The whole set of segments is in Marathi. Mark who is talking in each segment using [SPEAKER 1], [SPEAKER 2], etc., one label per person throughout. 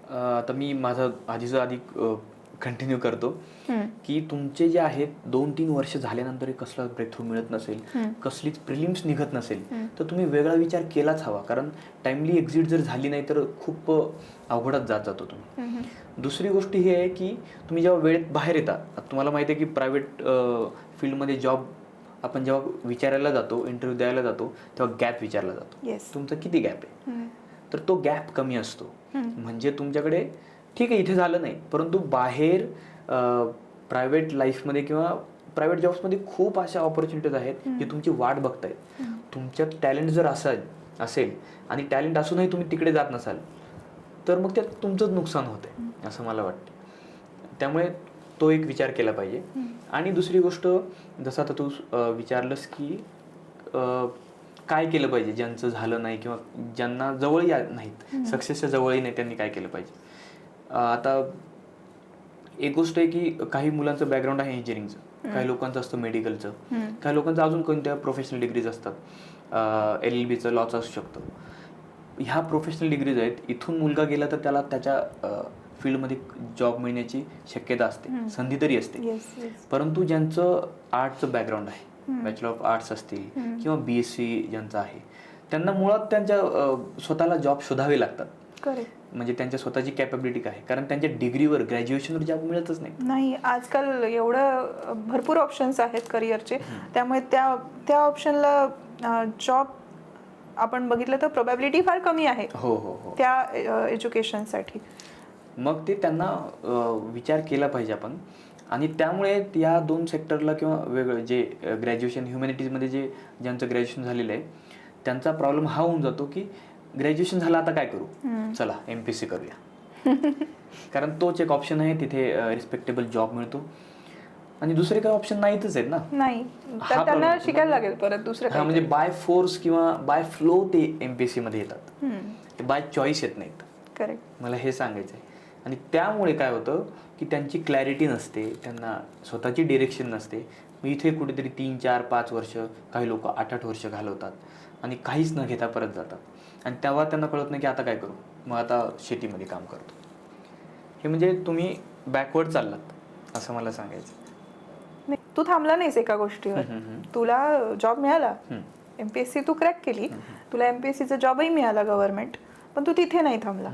[SPEAKER 1] आता मी माझं आधी कंटिन्यू करतो की तुमचे जे आहेत 2-3 वर्ष झाल्यानंतर कसला ब्रेक थ्रू मिळत नसेल, कसलीच प्रिलिम्स निघत नसेल, तर तुम्ही वेगळा विचार केलाच हवा. कारण टाइमली एक्झिट जर झाली नाही तर खूप अवघडात जातो तुम्ही. दुसरी गोष्ट ही आहे की तुम्ही जेव्हा वेळेत बाहेर येता, तुम्हाला माहिती आहे की प्रायव्हेट फील्डमध्ये जॉब आपण जेव्हा विचारायला जातो, इंटरव्ह्यू द्यायला जातो, तेव्हा गॅप विचारला जातो. तुमचा किती गॅप आहे, तर तो गॅप कमी असतो. म्हणजे तुमच्याकडे ठीक आहे इथे झालं नाही, परंतु बाहेर प्रायव्हेट लाईफमध्ये किंवा प्रायव्हेट जॉब्समध्ये खूप अशा ऑपॉर्च्युनिटीज आहेत जे तुमची वाट बघतायत. तुमच्यात टॅलेंट जर असेल आणि टॅलेंट असूनही तुम्ही तिकडे जात नसाल तर मग त्यात तुमचंच नुकसान होतंय असं मला वाटतं. त्यामुळे तो एक विचार केला पाहिजे. आणि दुसरी गोष्ट, जसं आता तू विचारलंस की काय केलं पाहिजे ज्यांचं झालं नाही किंवा ज्यांना जवळही नाहीत, सक्सेसच्या जवळही नाही, त्यांनी काय केलं पाहिजे. आता एक गोष्ट आहे की काही मुलांचं बॅकग्राऊंड आहे इंजिनिअरिंगचं, काही लोकांचं असतं मेडिकलचं, काही लोकांचं अजून कोणत्या प्रोफेशनल डिग्रीज असतात, LLBचं, लॉचं असू शकतं. ह्या प्रोफेशनल डिग्रीज आहेत, इथून मुलगा गेला तर त्याला त्याच्या फील्डमध्ये जॉब मिळण्याची शक्यता असते, संधी तरी असते. परंतु ज्यांचं आर्टचं बॅकग्राऊंड आहे, बॅचलर ऑफ आर्ट्स असतील किंवा BSc ज्यांचं आहे, त्यांना मुळात त्यांच्या स्वतःला जॉब शोधावे लागतात. म्हणजे त्यांच्या स्वतःची कॅपॅबिलिटी काय, कारण त्यांच्या डिग्रीवर, ग्रॅज्युएशनवर जॉब मिळतच
[SPEAKER 2] नाही. आजकाल एवढं भरपूर ऑप्शन्स आहेत करिअरचे, त्यामुळे त्या ऑप्शनला जॉब आपण बघितलं तर प्रोबॅबिलिटी फार कमी आहे त्या एज्युकेशनसाठी.
[SPEAKER 1] मग ते त्यांना विचार केला पाहिजे आपण. आणि त्यामुळे या 2 सेक्टरला किंवा वेगळं जे ग्रॅज्युएशन ह्युमॅनिटीजमध्ये ज्यांचं ग्रॅज्युएशन झालेलं आहे त्यांचा प्रॉब्लेम हा होऊन जातो की ग्रॅज्युएशन झालं आता काय करू, चला MPSC करूया. कारण तोच एक ऑप्शन आहे, तिथे रिस्पेक्टेबल जॉब मिळतो आणि दुसरे काही ऑप्शन नाहीतच आहेत ना.
[SPEAKER 2] नाही, त्यांना शिकायला लागेल परत दुसरं काही.
[SPEAKER 1] म्हणजे बाय फोर्स किंवा बाय फ्लो ते MPSC मध्ये येतात, ते बाय चॉईस येत नाहीत.
[SPEAKER 2] करेक्ट,
[SPEAKER 1] मला हे सांगायचं आहे. आणि त्यामुळे काय होतं की त्यांची क्लॅरिटी नसते, त्यांना स्वतःची डिरेक्शन नसते. मी इथे कुठेतरी 3-4-5 वर्ष, काही लोक 8-8 वर्ष घालवतात आणि काहीच न घेता परत जातात. आणि तेव्हा त्यांना कळत नाही की आता काय करू, मग आता शेतीमध्ये काम करतो. हे म्हणजे तुम्ही बॅकवर्ड चाललात असं मला सांगायचं.
[SPEAKER 2] तू थांबला नाहीस एका गोष्टीवर. तुला जॉब मिळाला, MPSC तू क्रॅक केली, तुला MPSCचा जॉबही मिळाला गव्हर्नमेंट, पण तू तिथे नाही थांबला.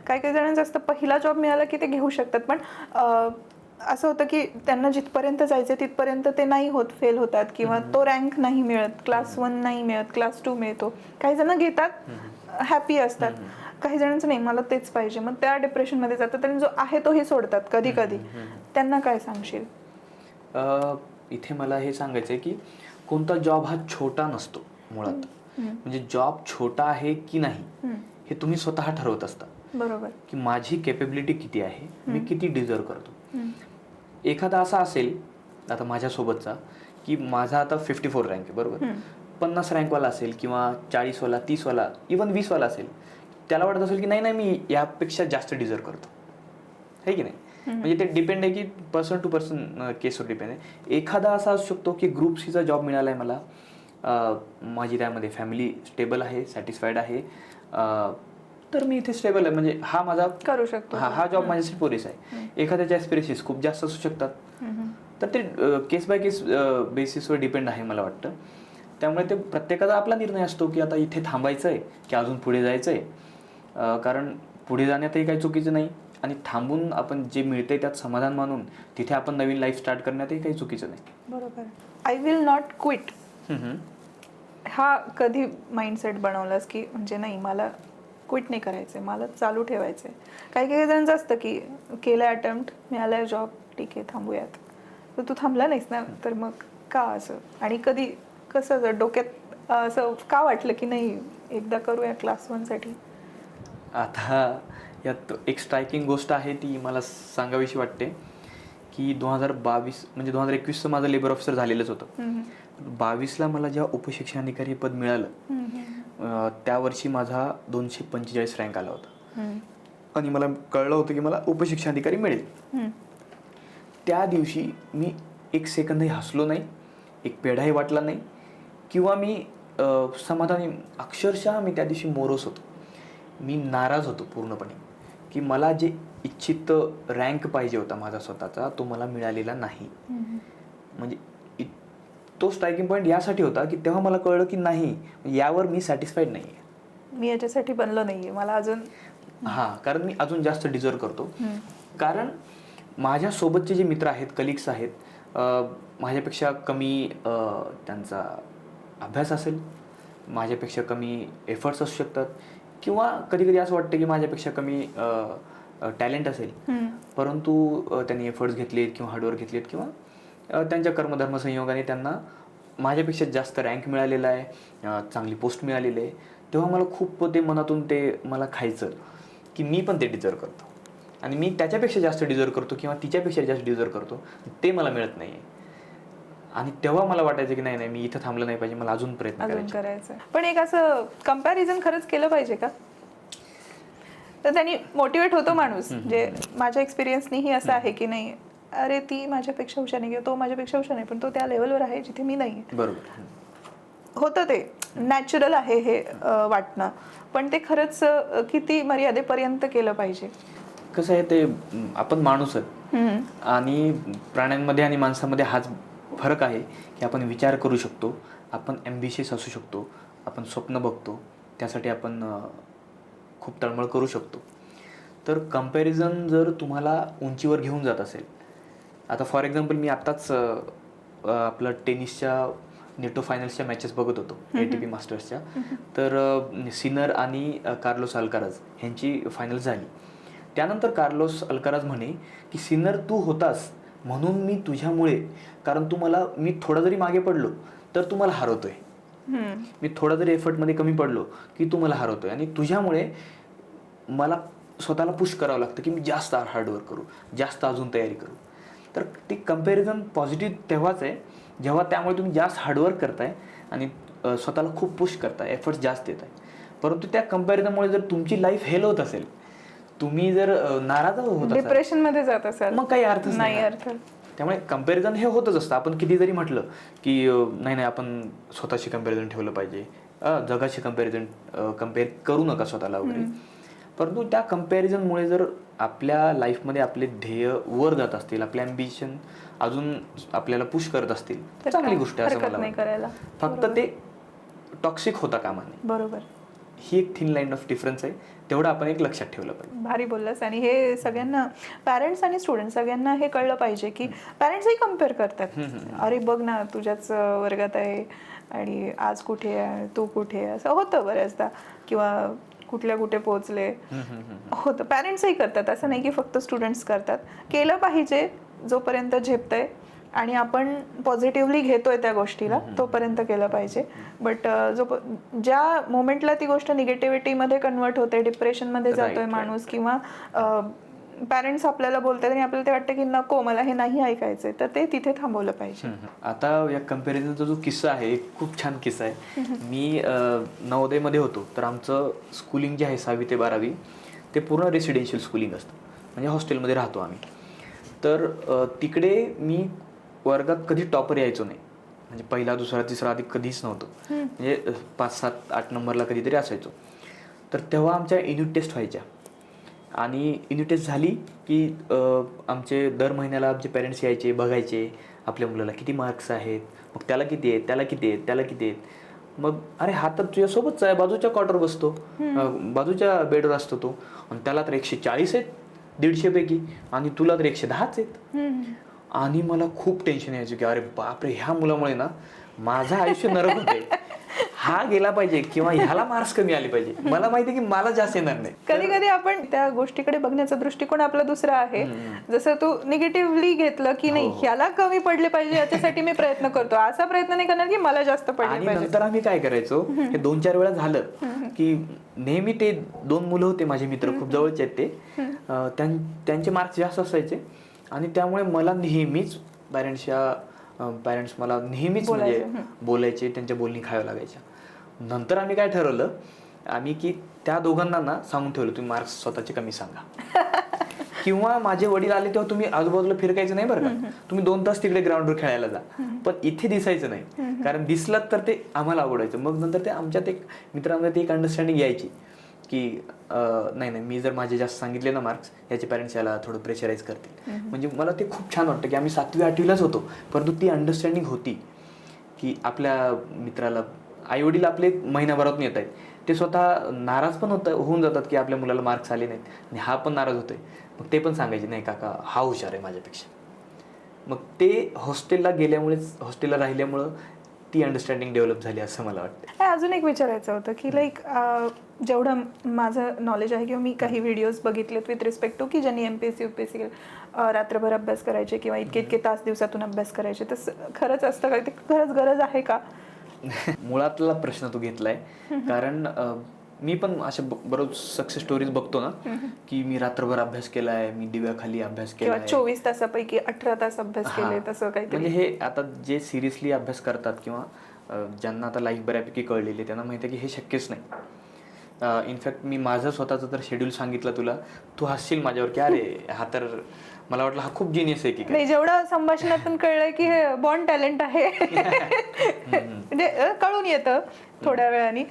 [SPEAKER 2] काही जणांचं असतं पहिला जॉब मिळाला की ते घेऊ शकतात, पण असं होतं की त्यांना जिथपर्यंत जायचं तिथपर्यंत ते नाही होत, फेल होतात किंवा तो रँक नाही मिळत, क्लास 1 नाही मिळत, क्लास 2 मिळतो. काही जण घेतात, हॅपी असतात. काही जणांचं नाही, मला तेच पाहिजे, मग त्या डिप्रेशनमध्ये जातात आणि जो आहे तोही सोडतात कधी कधी. त्यांना काय सांगशील?
[SPEAKER 1] इथे मला हे सांगायचं आहे की कोणता जॉब हा छोटा नसतो मुळात. म्हणजे जॉब छोटा आहे की नाही हे तुम्ही स्वतः ठरवत असता.
[SPEAKER 2] बरोबर,
[SPEAKER 1] की माझी कॅपेबिलिटी किती आहे, मी किती डिझर्व करतो. एखादा असा असेल आता माझ्यासोबतचा की माझा आता 54 रँक आहे, बरोबर, 50 रँकवाला असेल किंवा 40 वाला, 30 वाला, इव्हन 20 वाला असेल, त्याला वाटत असेल की नाही मी यापेक्षा जास्त डिझर्व करतो, है की नाही. म्हणजे ते डिपेंड आहे की पर्सन टू पर्सन केसवर डिपेंड आहे. एखादा असा असू शकतो की ग्रुप सीचा जॉब मिळाला आहे मला, माझी त्यामध्ये फॅमिली स्टेबल आहे, सॅटिस्फाईड आहे, तर मी इथे स्टेबल आहे, म्हणजे हा माझा
[SPEAKER 2] करू शकतो,
[SPEAKER 1] हा जॉब माझ्यासाठी पुरेसा आहे. एखाद्याच्या ॲस्पिरेशन्स खूप जास्त असू शकतात, तर ते केस बाय केस बेसिसवर डिपेंड आहे मला वाटतं. त्यामुळे ते प्रत्येकाचा आपला निर्णय असतो की आता इथे थांबायचं आहे की अजून पुढे जायचं आहे. कारण पुढे जाण्यातही काही चुकीचं नाही आणि थांबून आपण जे मिळतंय त्यात समाधान मानून तिथे आपण नवीन लाईफ स्टार्ट करण्यातही काही चुकीचं नाही.
[SPEAKER 2] बरोबर. आय विल नॉट क्विट, हा कधी माइंडसेट बनवलास की म्हणजे नाही मला क्विट नाही करायचंय, मला चालू ठेवायचंय? काही जणांचं असतं की केलं अटेम्प्ट, मिळालाय जॉब, ठीक आहे थांबूयात, तर तू थांबला नाहीस ना, तर मग का असं? आणि कधी कसं डोक्यात असं का वाटलं की नाही एकदा करूया क्लास 1 साठी?
[SPEAKER 1] आता यात एक स्ट्रायकिंग गोष्ट आहे, ती मला सांगावीशी वाटते की 2022 म्हणजे 2021चं माझं लेबर ऑफिसर झालेलंच होतं. 22ला मला जेव्हा उपशिक्षणाधिकारी पद मिळालं त्या वर्षी माझा 245 रँक आला होता आणि मला कळलं होतं की मला उपशिक्षणाधिकारी मिळेल. त्या दिवशी मी एक सेकंदही हसलो नाही, एक पेढाही वाटला नाही किंवा मी समाधानी, अक्षरशः मी त्या दिवशी मोरस होतो, मी नाराज होतो पूर्णपणे की मला जे इच्छित रँक पाहिजे होता माझा स्वतःचा, तो मला मिळालेला नाही. म्हणजे तो स्ट्रायकिंग पॉईंट यासाठी होता की तेव्हा मला कळलं की नाही, यावर मी सॅटिस्फाईड नाही आहे,
[SPEAKER 2] मी याच्यासाठी बनलो नाहीये, मला अजून
[SPEAKER 1] कारण मी अजून जास्त डिझर्व करतो. कारण माझ्या सोबतचे जे मित्र आहेत, कलिग्स आहेत, माझ्यापेक्षा कमी त्यांचा अभ्यास असेल, माझ्यापेक्षा कमी एफर्ट्स असू शकतात, किंवा कधी कधी असं वाटतं की माझ्यापेक्षा कमी टॅलेंट असेल, परंतु त्यांनी एफर्ट्स घेतलेत किंवा हार्डवर्क घेतलेत, किंवा त्यांच्या कर्मधर्म संयोगाने त्यांना माझ्यापेक्षा जास्त रँक मिळालेला आहे, चांगली पोस्ट मिळालेली आहे. तेव्हा मला खूप ते मनातून ते मला खायचं की मी पण ते डिझर्व करतो आणि मी त्याच्यापेक्षा जास्त डिझर्व करतो किंवा तिच्यापेक्षा जास्त डिझर्व करतो, ते मला मिळत नाही आहे. आणि तेव्हा मला वाटायचं की नाही, मी इथं थांबलं नाही पाहिजे, मला अजून प्रयत्न
[SPEAKER 2] करायचं. पण एक असं कंपॅरिझन खरंच केलं पाहिजे का? तर त्यांनी मोटिवेट होतो माणूस. जे माझ्या एक्सपिरियन्सनीही असं आहे की नाही, अरे ती माझ्यापेक्षा हुशार नाही किंवा तो माझ्यापेक्षा हुशार नाही, पण तो त्या लेवलवर आहे जिथे मी नाही.
[SPEAKER 1] बरोबर
[SPEAKER 2] होतं, ते नॅचरल आहे हे वाटणं, पण ते खरंच किती मर्यादेपर्यंत केलं पाहिजे?
[SPEAKER 1] कसं आहे, ते आपण माणूस आहोत आणि प्राण्यांमध्ये आणि माणसामध्ये हाच फरक आहे की आपण विचार करू शकतो, आपण ॲम्बिशियस असू शकतो, आपण स्वप्न बघतो, त्यासाठी आपण खूप तळमळ करू शकतो. तर कंपॅरिझन जर तुम्हाला उंचीवर घेऊन जात असेल, आता फॉर एक्झाम्पल मी आत्ताच आपलं टेनिसच्या नेटो फायनल्सच्या मॅचेस बघत होतो, ATP मास्टर्सच्या. तर सिनर आणि कार्लोस अल्काराज ह्यांची फायनल झाली. त्यानंतर कार्लोस अल्काराज म्हणे की सिनर तू होतास म्हणून मी तुझ्यामुळे, कारण मी थोडा जरी मागे पडलो तर तू मला हरवतोय, मी थोडा जरी एफर्टमध्ये कमी पडलो की तू मला हरवतोय, आणि तुझ्यामुळे मला स्वतःला पुश करावं लागतं की मी जास्त हार्डवर्क करू, जास्त अजून तयारी करू. तर ती कंपॅरिझन पॉझिटिव्ह तेव्हाच आहे जेव्हा त्यामुळे तुम्ही जास्त हार्डवर्क करताय आणि स्वतःला खूप पुश करताय, एफर्ट्स जास्त देत आहे. परंतु त्या कंपॅरिझनमुळे जर तुमची लाईफ हेल होत असेल, तुम्ही जर नाराज होत असाल,
[SPEAKER 2] डिप्रेशन मध्ये जात असाल,
[SPEAKER 1] मग काही अर्थच नाही. त्यामुळे कंपॅरिझन हे होतच असतं. आपण किती जरी म्हटलं की नाही आपण स्वतःशी कंपॅरिझन ठेवलं पाहिजे, जगाशी कम्पेअर करू नका स्वतःला वगैरे, परंतु त्या कंपॅरिझनमुळे जर आपल्या लाईफमध्ये आपले ध्येय वर जात असतील, आपले ॲम्बिशन अजून आपल्याला पुश करत असतील, तर चांगली गोष्ट आहे असं मला वाटतं. फक्त ते टॉक्सिक होता कामा नये.
[SPEAKER 2] बरोबर,
[SPEAKER 1] ही एक थिन लाईन ऑफ डिफरन्स आहे, तेवढं आपण एक लक्षात ठेवलं पाहिजे.
[SPEAKER 2] भारी बोललास. आणि हे सगळ्यांना, पॅरेंट्स आणि स्टुडंट सगळ्यांना हे कळलं पाहिजे की पॅरेंट्सही कम्पेअर करतात, अरे बघ ना तुझ्याच वर्गात आहे आणि आज कुठे आहे, तू कुठे आहे, असं होतं बऱ्याचदा, किंवा कुठे पोहोचले होतं. पॅरेंट्सही करतात, असं नाही की फक्त स्टुडंट्स करतात. केलं पाहिजे जोपर्यंत झेपतंय आणि आपण पॉझिटिव्हली घेतोय त्या गोष्टीला, तोपर्यंत केलं पाहिजे. बट ज्या मोमेंटला ती गोष्ट निगेटिव्हिटीमध्ये कन्वर्ट होते, डिप्रेशनमध्ये जातोय माणूस, किंवा पॅरेंट्स आपल्याला बोलतात आणि आपल्याला ते वाटतं की नको मला हे नाही ऐकायचंय, तर ते तिथे थांबवलं पाहिजे.
[SPEAKER 1] आता या कंपॅरिझनचा जो किस्सा आहे, खूप छान किस्सा आहे. मी नवोदयमध्ये होतो, तर आमचं स्कूलिंग जे आहे 6वी ते 12वी ते पूर्ण रेसिडेन्शियल स्कूलिंग असतं, म्हणजे हॉस्टेलमध्ये राहतो आम्ही. तर तिकडे मी वर्गात कधी टॉपर यायचो नाही, म्हणजे पहिला दुसरा तिसरा आधी कधीच नव्हतो, म्हणजे 5, 7, 8 नंबरला कधीतरी असायचो. तर तेव्हा आमच्या युनिट टेस्ट व्हायच्या, आणि युनिट टेस्ट झाली की आमचे दर महिन्याला आमचे पेरेंट्स यायचे, बघायचे आपल्या मुलाला किती मार्क्स आहेत, मग त्याला किती आहेत, त्याला किती आहेत, त्याला किती आहेत. मग अरे हा तर तुझ्यासोबतच आहे, बाजूच्या कॉटवर बसतो, बाजूच्या बेडवर असतो तो, आणि त्याला तर 140 आहेत 150 पैकी, आणि तुला तर 110च आहेत. आणि मला खूप टेन्शन यायचं की अरे बापरे, ह्या मुलामुळे ना माझं आयुष्य नरक होतंय, हा गेला पाहिजे किंवा ह्याला मार्क्स कमी आले पाहिजे, मला माहिती की मला जास्त येणार नाही.
[SPEAKER 2] कधी कधी आपण त्या गोष्टीकडे बघण्याचा दृष्टिकोन आपला दुसरा आहे. जसं तू निगेटिव्हली घेतलं की नाही ह्याला कमी पडले पाहिजे याच्यासाठी मी प्रयत्न करतो, असा प्रयत्न नाही करणार की मला जास्त पडले पाहिजे.
[SPEAKER 1] आणि नंतर आम्ही काय करायचो, हे 2-4 वेळा झालं की नेहमी ते 2 मुलं होते माझे मित्र, खूप जवळचे आहेत ते, त्यांचे मार्क्स जास्त असायचे, आणि त्यामुळे मला नेहमीच पॅरेंट्स मला नेहमीच म्हणजे बोलायचे, त्यांच्या बोलणी खाव्या लागायच्या. नंतर आम्ही काय ठरवलं, आम्ही की त्या दोघांना ना सांगून ठेवलं, तुम्ही मार्क्स स्वतःचे कमी सांगा, किंवा माझे वडील आले तेव्हा तुम्ही आजूबाजूला फिरकायचं नाही बरं का, तुम्ही 2 तास तिकडे ग्राउंडवर खेळायला जा, पण इथे दिसायचं नाही, कारण दिसलात तर ते आम्हाला आवडायचं. मग नंतर ते आमच्यात एक मित्रांमध्ये एक अंडरस्टँडिंग यायची की नाही नाही, मी जर माझे जास्त सांगितले ना मार्क्स, याचे पॅरेंट्स याला थोडं प्रेशराईज करतील. म्हणजे मला ते खूप छान वाटतं की आम्ही 7वी-8वीलाच होतो, परंतु ती अंडरस्टँडिंग होती की आपल्या मित्राला आईवडील आपले महिनाभरातून येत आहेत, ते स्वतः नाराज पण होऊन जातात की आपल्या मुलाला मार्क्स आले नाहीत, आणि हा पण नाराज होतोय. मग ते पण सांगायचे नाही काका हा हुशार आहे माझ्यापेक्षा. मग ते हॉस्टेलला गेल्यामुळेच, हॉस्टेलला राहिल्यामुळं ती अंडरस्टँडिंग डेव्हलप झाली असं मला वाटतं.
[SPEAKER 2] अजून एक विचारायचं होतं की लाईक जेवढं माझं नॉलेज आहे किंवा मी काही व्हिडिओज बघितलेत विथ रिस्पेक्ट टू की ज्यांनी MPSC UPSC रात्रभर अभ्यास करायचे किंवा इतके इतके तास दिवसातून अभ्यास करायचे, तर खरंच असतं का, ते खरंच गरज आहे का?
[SPEAKER 1] मुळातला प्रश्न तू घेतलाय, कारण मी पण अशा बरोच सक्सेस स्टोरीज बघतो ना, की मी रात्रभर अभ्यास केलाय, मी दिव्याखाली अभ्यास केलाय,
[SPEAKER 2] 24 तासापैकी 18 तास अभ्यास केले, तसं काहीतरी.
[SPEAKER 1] म्हणजे हे आता जे सिरियसली अभ्यास करतात किंवा ज्यांना आता लाईफ बऱ्यापैकी कळलेली, त्यांना माहिती आहे की हे शक्यच नाही. इनफॅक्ट मी माझं स्वतःचं तर शेड्यूल सांगितलं तुला, तू हसशील माझ्यावर की अरे हा तर मला वाटलं हा खूप जिनियस आहे की काय.
[SPEAKER 2] नाही, जेवढं संभाषणातून कळलंय की हे बॉर्न टॅलेंट आहे, म्हणजे कळून येतं थोड्या वेळाने.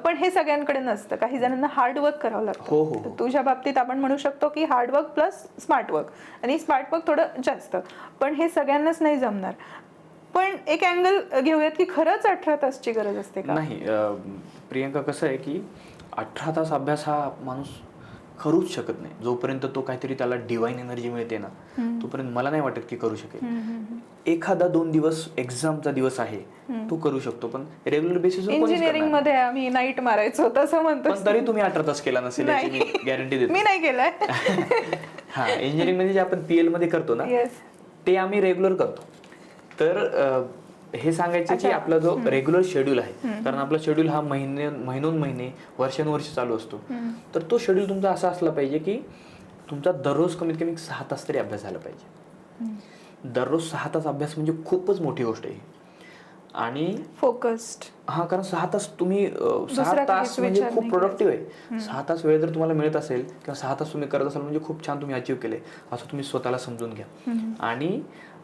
[SPEAKER 2] पण हे सगळ्यांकडे नसतं, काही जणांना हार्डवर्क करावं लागतं.
[SPEAKER 1] हो हो.
[SPEAKER 2] तुझ्या बाबतीत आपण म्हणू शकतो की हार्डवर्क प्लस स्मार्टवर्क, आणि स्मार्टवर्क थोडं जास्त, पण हे सगळ्यांनाच नाही जमणार. पण एक अँगल घेऊयात की खरंच 18 तासची गरज असते का?
[SPEAKER 1] नाही प्रियंका, कसं आहे की 18 तास अभ्यास हा माणूस करूच शकत नाही. जोपर्यंत तो काहीतरी त्याला डिवाइन एनर्जी मिळते ना, तोपर्यंत मला नाही वाटत की करू शकेल. एखादा 2 दिवस एक्झामचा दिवस आहे तो करू शकतो, पण रेग्युलर बेसिसवर
[SPEAKER 2] इंजिनिअरिंग मध्ये आम्ही नाईट मारायचो तसं म्हणतो,
[SPEAKER 1] पण तरी तुम्ही 18 तास केला नसेल याची मी गॅरंटी देतो.
[SPEAKER 2] मी नाही केलंय.
[SPEAKER 1] हा, इंजिनिअरिंग मध्ये जे आपण PL मध्ये करतो ना, ते आम्ही रेग्युलर करतो. तर हे सांगायचं की आपला जो रेग्युलर शेड्यूल आहे, कारण आपला शेड्यूल हा महिनोन महिने वर्षानुवर्ष चालू असतो, तर तो शेड्यूल तुमचा असा असला पाहिजे की तुमचा दररोज कमीत कमी 6 तास तरी अभ्यास झाला पाहिजे. दररोज 6 तास अभ्यास म्हणजे खूपच मोठी गोष्ट आहे. आणि
[SPEAKER 2] फोकस्ड,
[SPEAKER 1] हा, कारण 6 तास तुम्ही 6 तास म्हणजे खूप प्रोडक्टिव्ह आहे. 6 तास वेळ जर तुम्हाला मिळत असेल किंवा 6 तास तुम्ही करत असाल म्हणजे खूप छान तुम्ही अचीव्ह केले असं तुम्ही स्वतःला समजून घ्या. आणि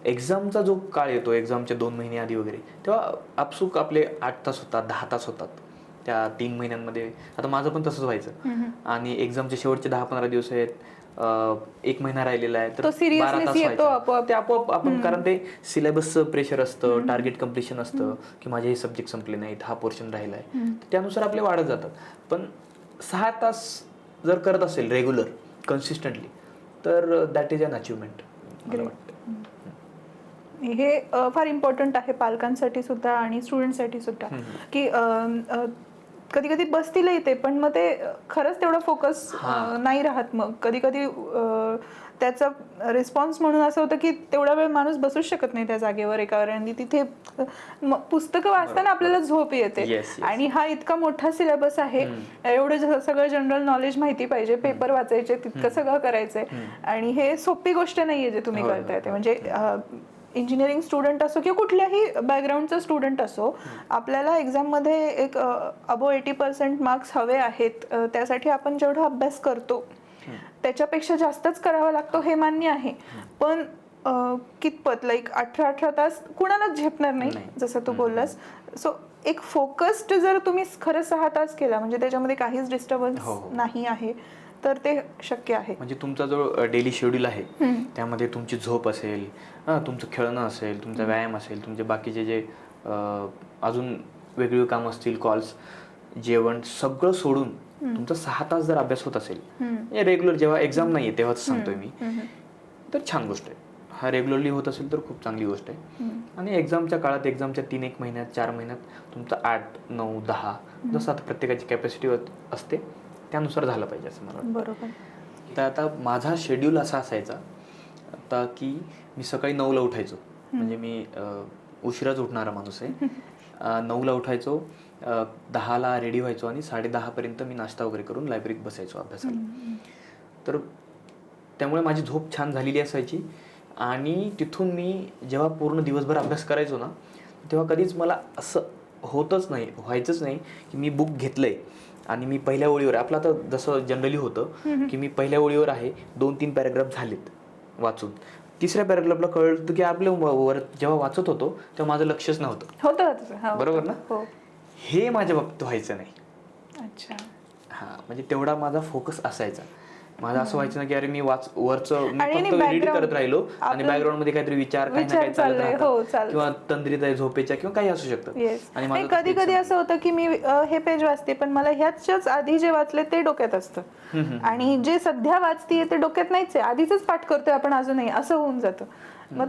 [SPEAKER 1] एक्झामचा जो काळ येतो, एक्झामच्या 2 महिने आधी वगैरे, तेव्हा आपसुक आपले 8 तास होतात, 10 तास होतात त्या 3 महिन्यांमध्ये. आता माझं पण तसंच व्हायचं. आणि एक्झामचे शेवटचे 10-15 दिवस आहेत, 1 महिना राहिलेला आहे, तर 12 तास व्हायचे ते आपोआप. आपण कारण ते सिलेबसचं प्रेशर असतं, टार्गेट कम्प्लिशन असतं की माझे हे सब्जेक्ट संपले नाहीत, हा पोर्शन राहिला आहे, त्यानुसार आपले वाढत जातात. पण 6 तास जर करत असेल रेग्युलर कन्सिस्टंटली, तर दॅट इज अन अचिव्हमेंट मला वाटतं.
[SPEAKER 2] हे फार इम्पॉर्टंट आहे पालकांसाठी सुद्धा आणि स्टुडंटसाठी सुद्धा, की कधी कधी बसतील येते, पण मग ते खरंच तेवढा फोकस नाही राहत. मग कधी कधी त्याचा रिस्पॉन्स म्हणून असं होतं की तेवढा वेळ माणूस बसूच शकत नाही त्या जागेवर एकावर, आणि तिथे पुस्तकं वाचताना आपल्याला झोप येते. आणि हा इतका मोठा सिलेबस आहे, एवढं सगळं जनरल नॉलेज माहिती पाहिजे, पेपर वाचायचे, तितकं सगळं करायचंय, आणि हे सोपी गोष्ट नाहीये जे तुम्ही करताय ते. म्हणजे इंजिनिअरिंग स्टुडंट असो किंवा कुठल्याही बॅकग्राऊंडचा स्टुडंट असो, आपल्याला एक्झाममध्ये एक अबो 80% मार्क्स हवे आहेत. त्यासाठी आपण जेवढा अभ्यास करतो त्याच्यापेक्षा जास्तच करावा लागतो, हे मान्य आहे. पण कितपत, लाईक 18 तास कुणालाच झेपणार नाही, जसं तू बोललास. सो एक फोकस्ड जर तुम्ही खरं 6 तास केला, म्हणजे त्याच्यामध्ये काहीच डिस्टर्बन्स नाही आहे, तर ते शक्य आहे.
[SPEAKER 1] म्हणजे तुमचा जो डेली शेड्यूल आहे त्यामध्ये तुमची झोप असेल, तुमचं खेळणं असेल, तुमचा व्यायाम असेल, तुमचे बाकीचे जे अजून वेगवेगळे काम असतील, कॉल्स, जेवण, सगळं सोडून तुमचा 6 तास जर अभ्यास होत असेल, रेग्युलर जेव्हा एक्झाम नाहीये तेव्हाच सांगतोय मी, तर छान गोष्ट आहे. हा रेग्युलरली होत असेल तर खूप चांगली गोष्ट आहे. आणि एक्झामच्या काळात, एक्झामच्या 3-1 महिन्यात, 4 महिन्यात तुमचा 8, 9, 10 जसं आता प्रत्येकाची कॅपॅसिटी असते त्यानुसार झालं पाहिजे असं मला वाटतं.
[SPEAKER 2] बरोबर.
[SPEAKER 1] तर आता माझा शेड्यूल असा असायचा आता की मी सकाळी 9ला उठायचो, म्हणजे मी उशिराच उठणारा माणूस आहे. 9ला उठायचो, 10ला रेडी व्हायचो आणि 10:30पर्यंत मी नाश्ता वगैरे करून लायब्ररीत बसायचो अभ्यासाला. तर त्यामुळे माझी झोप छान झालेली असायची. आणि तिथून मी जेव्हा पूर्ण दिवसभर अभ्यास करायचो ना, तेव्हा कधीच मला असं व्हायचंच नाही की मी बुक घेतलंय आणि मी पहिल्या ओळीवर, आपलं आता जसं जनरली होतं की मी पहिल्या ओळीवर आहे, 2-3 पॅराग्राफ झालेत वाचून, 3ऱ्या पॅराग्राफला कळलं की आपल्या वर जेव्हा वाचत होतो तेव्हा माझं लक्षच नव्हतं.
[SPEAKER 2] बरोबर ना?
[SPEAKER 1] हे माझ्या बाबतीत व्हायचं नाही.
[SPEAKER 2] अच्छा.
[SPEAKER 1] हा म्हणजे तेवढा माझा फोकस असायचा. माझं असं व्हायचं ना की अरे मी वरचं मी
[SPEAKER 2] आणि
[SPEAKER 1] फक्त रीड
[SPEAKER 2] background-
[SPEAKER 1] करत राहिलो आणि
[SPEAKER 2] आपलं
[SPEAKER 1] बॅकग्राऊंड मध्ये काहीतरी विचार काही ना काही चालत
[SPEAKER 2] चाललंय, हो,
[SPEAKER 1] राहतात
[SPEAKER 2] चालतं.
[SPEAKER 1] किंवा तंद्रीत आहे झोपेच्या किंवा काही असू शकतं.
[SPEAKER 2] येस.
[SPEAKER 1] आणि
[SPEAKER 2] नाही,
[SPEAKER 1] माझं
[SPEAKER 2] कधी कधी असं होतं की मी हे पेज वाचते पण मला ह्याच्याच आधी जे वाचले ते डोक्यात असतं आणि जे सध्या वाचतीये ते डोक्यात नाहीच आहे, आधीच पाठ करतोय आपण अजूनही, असं होऊन जातं. मग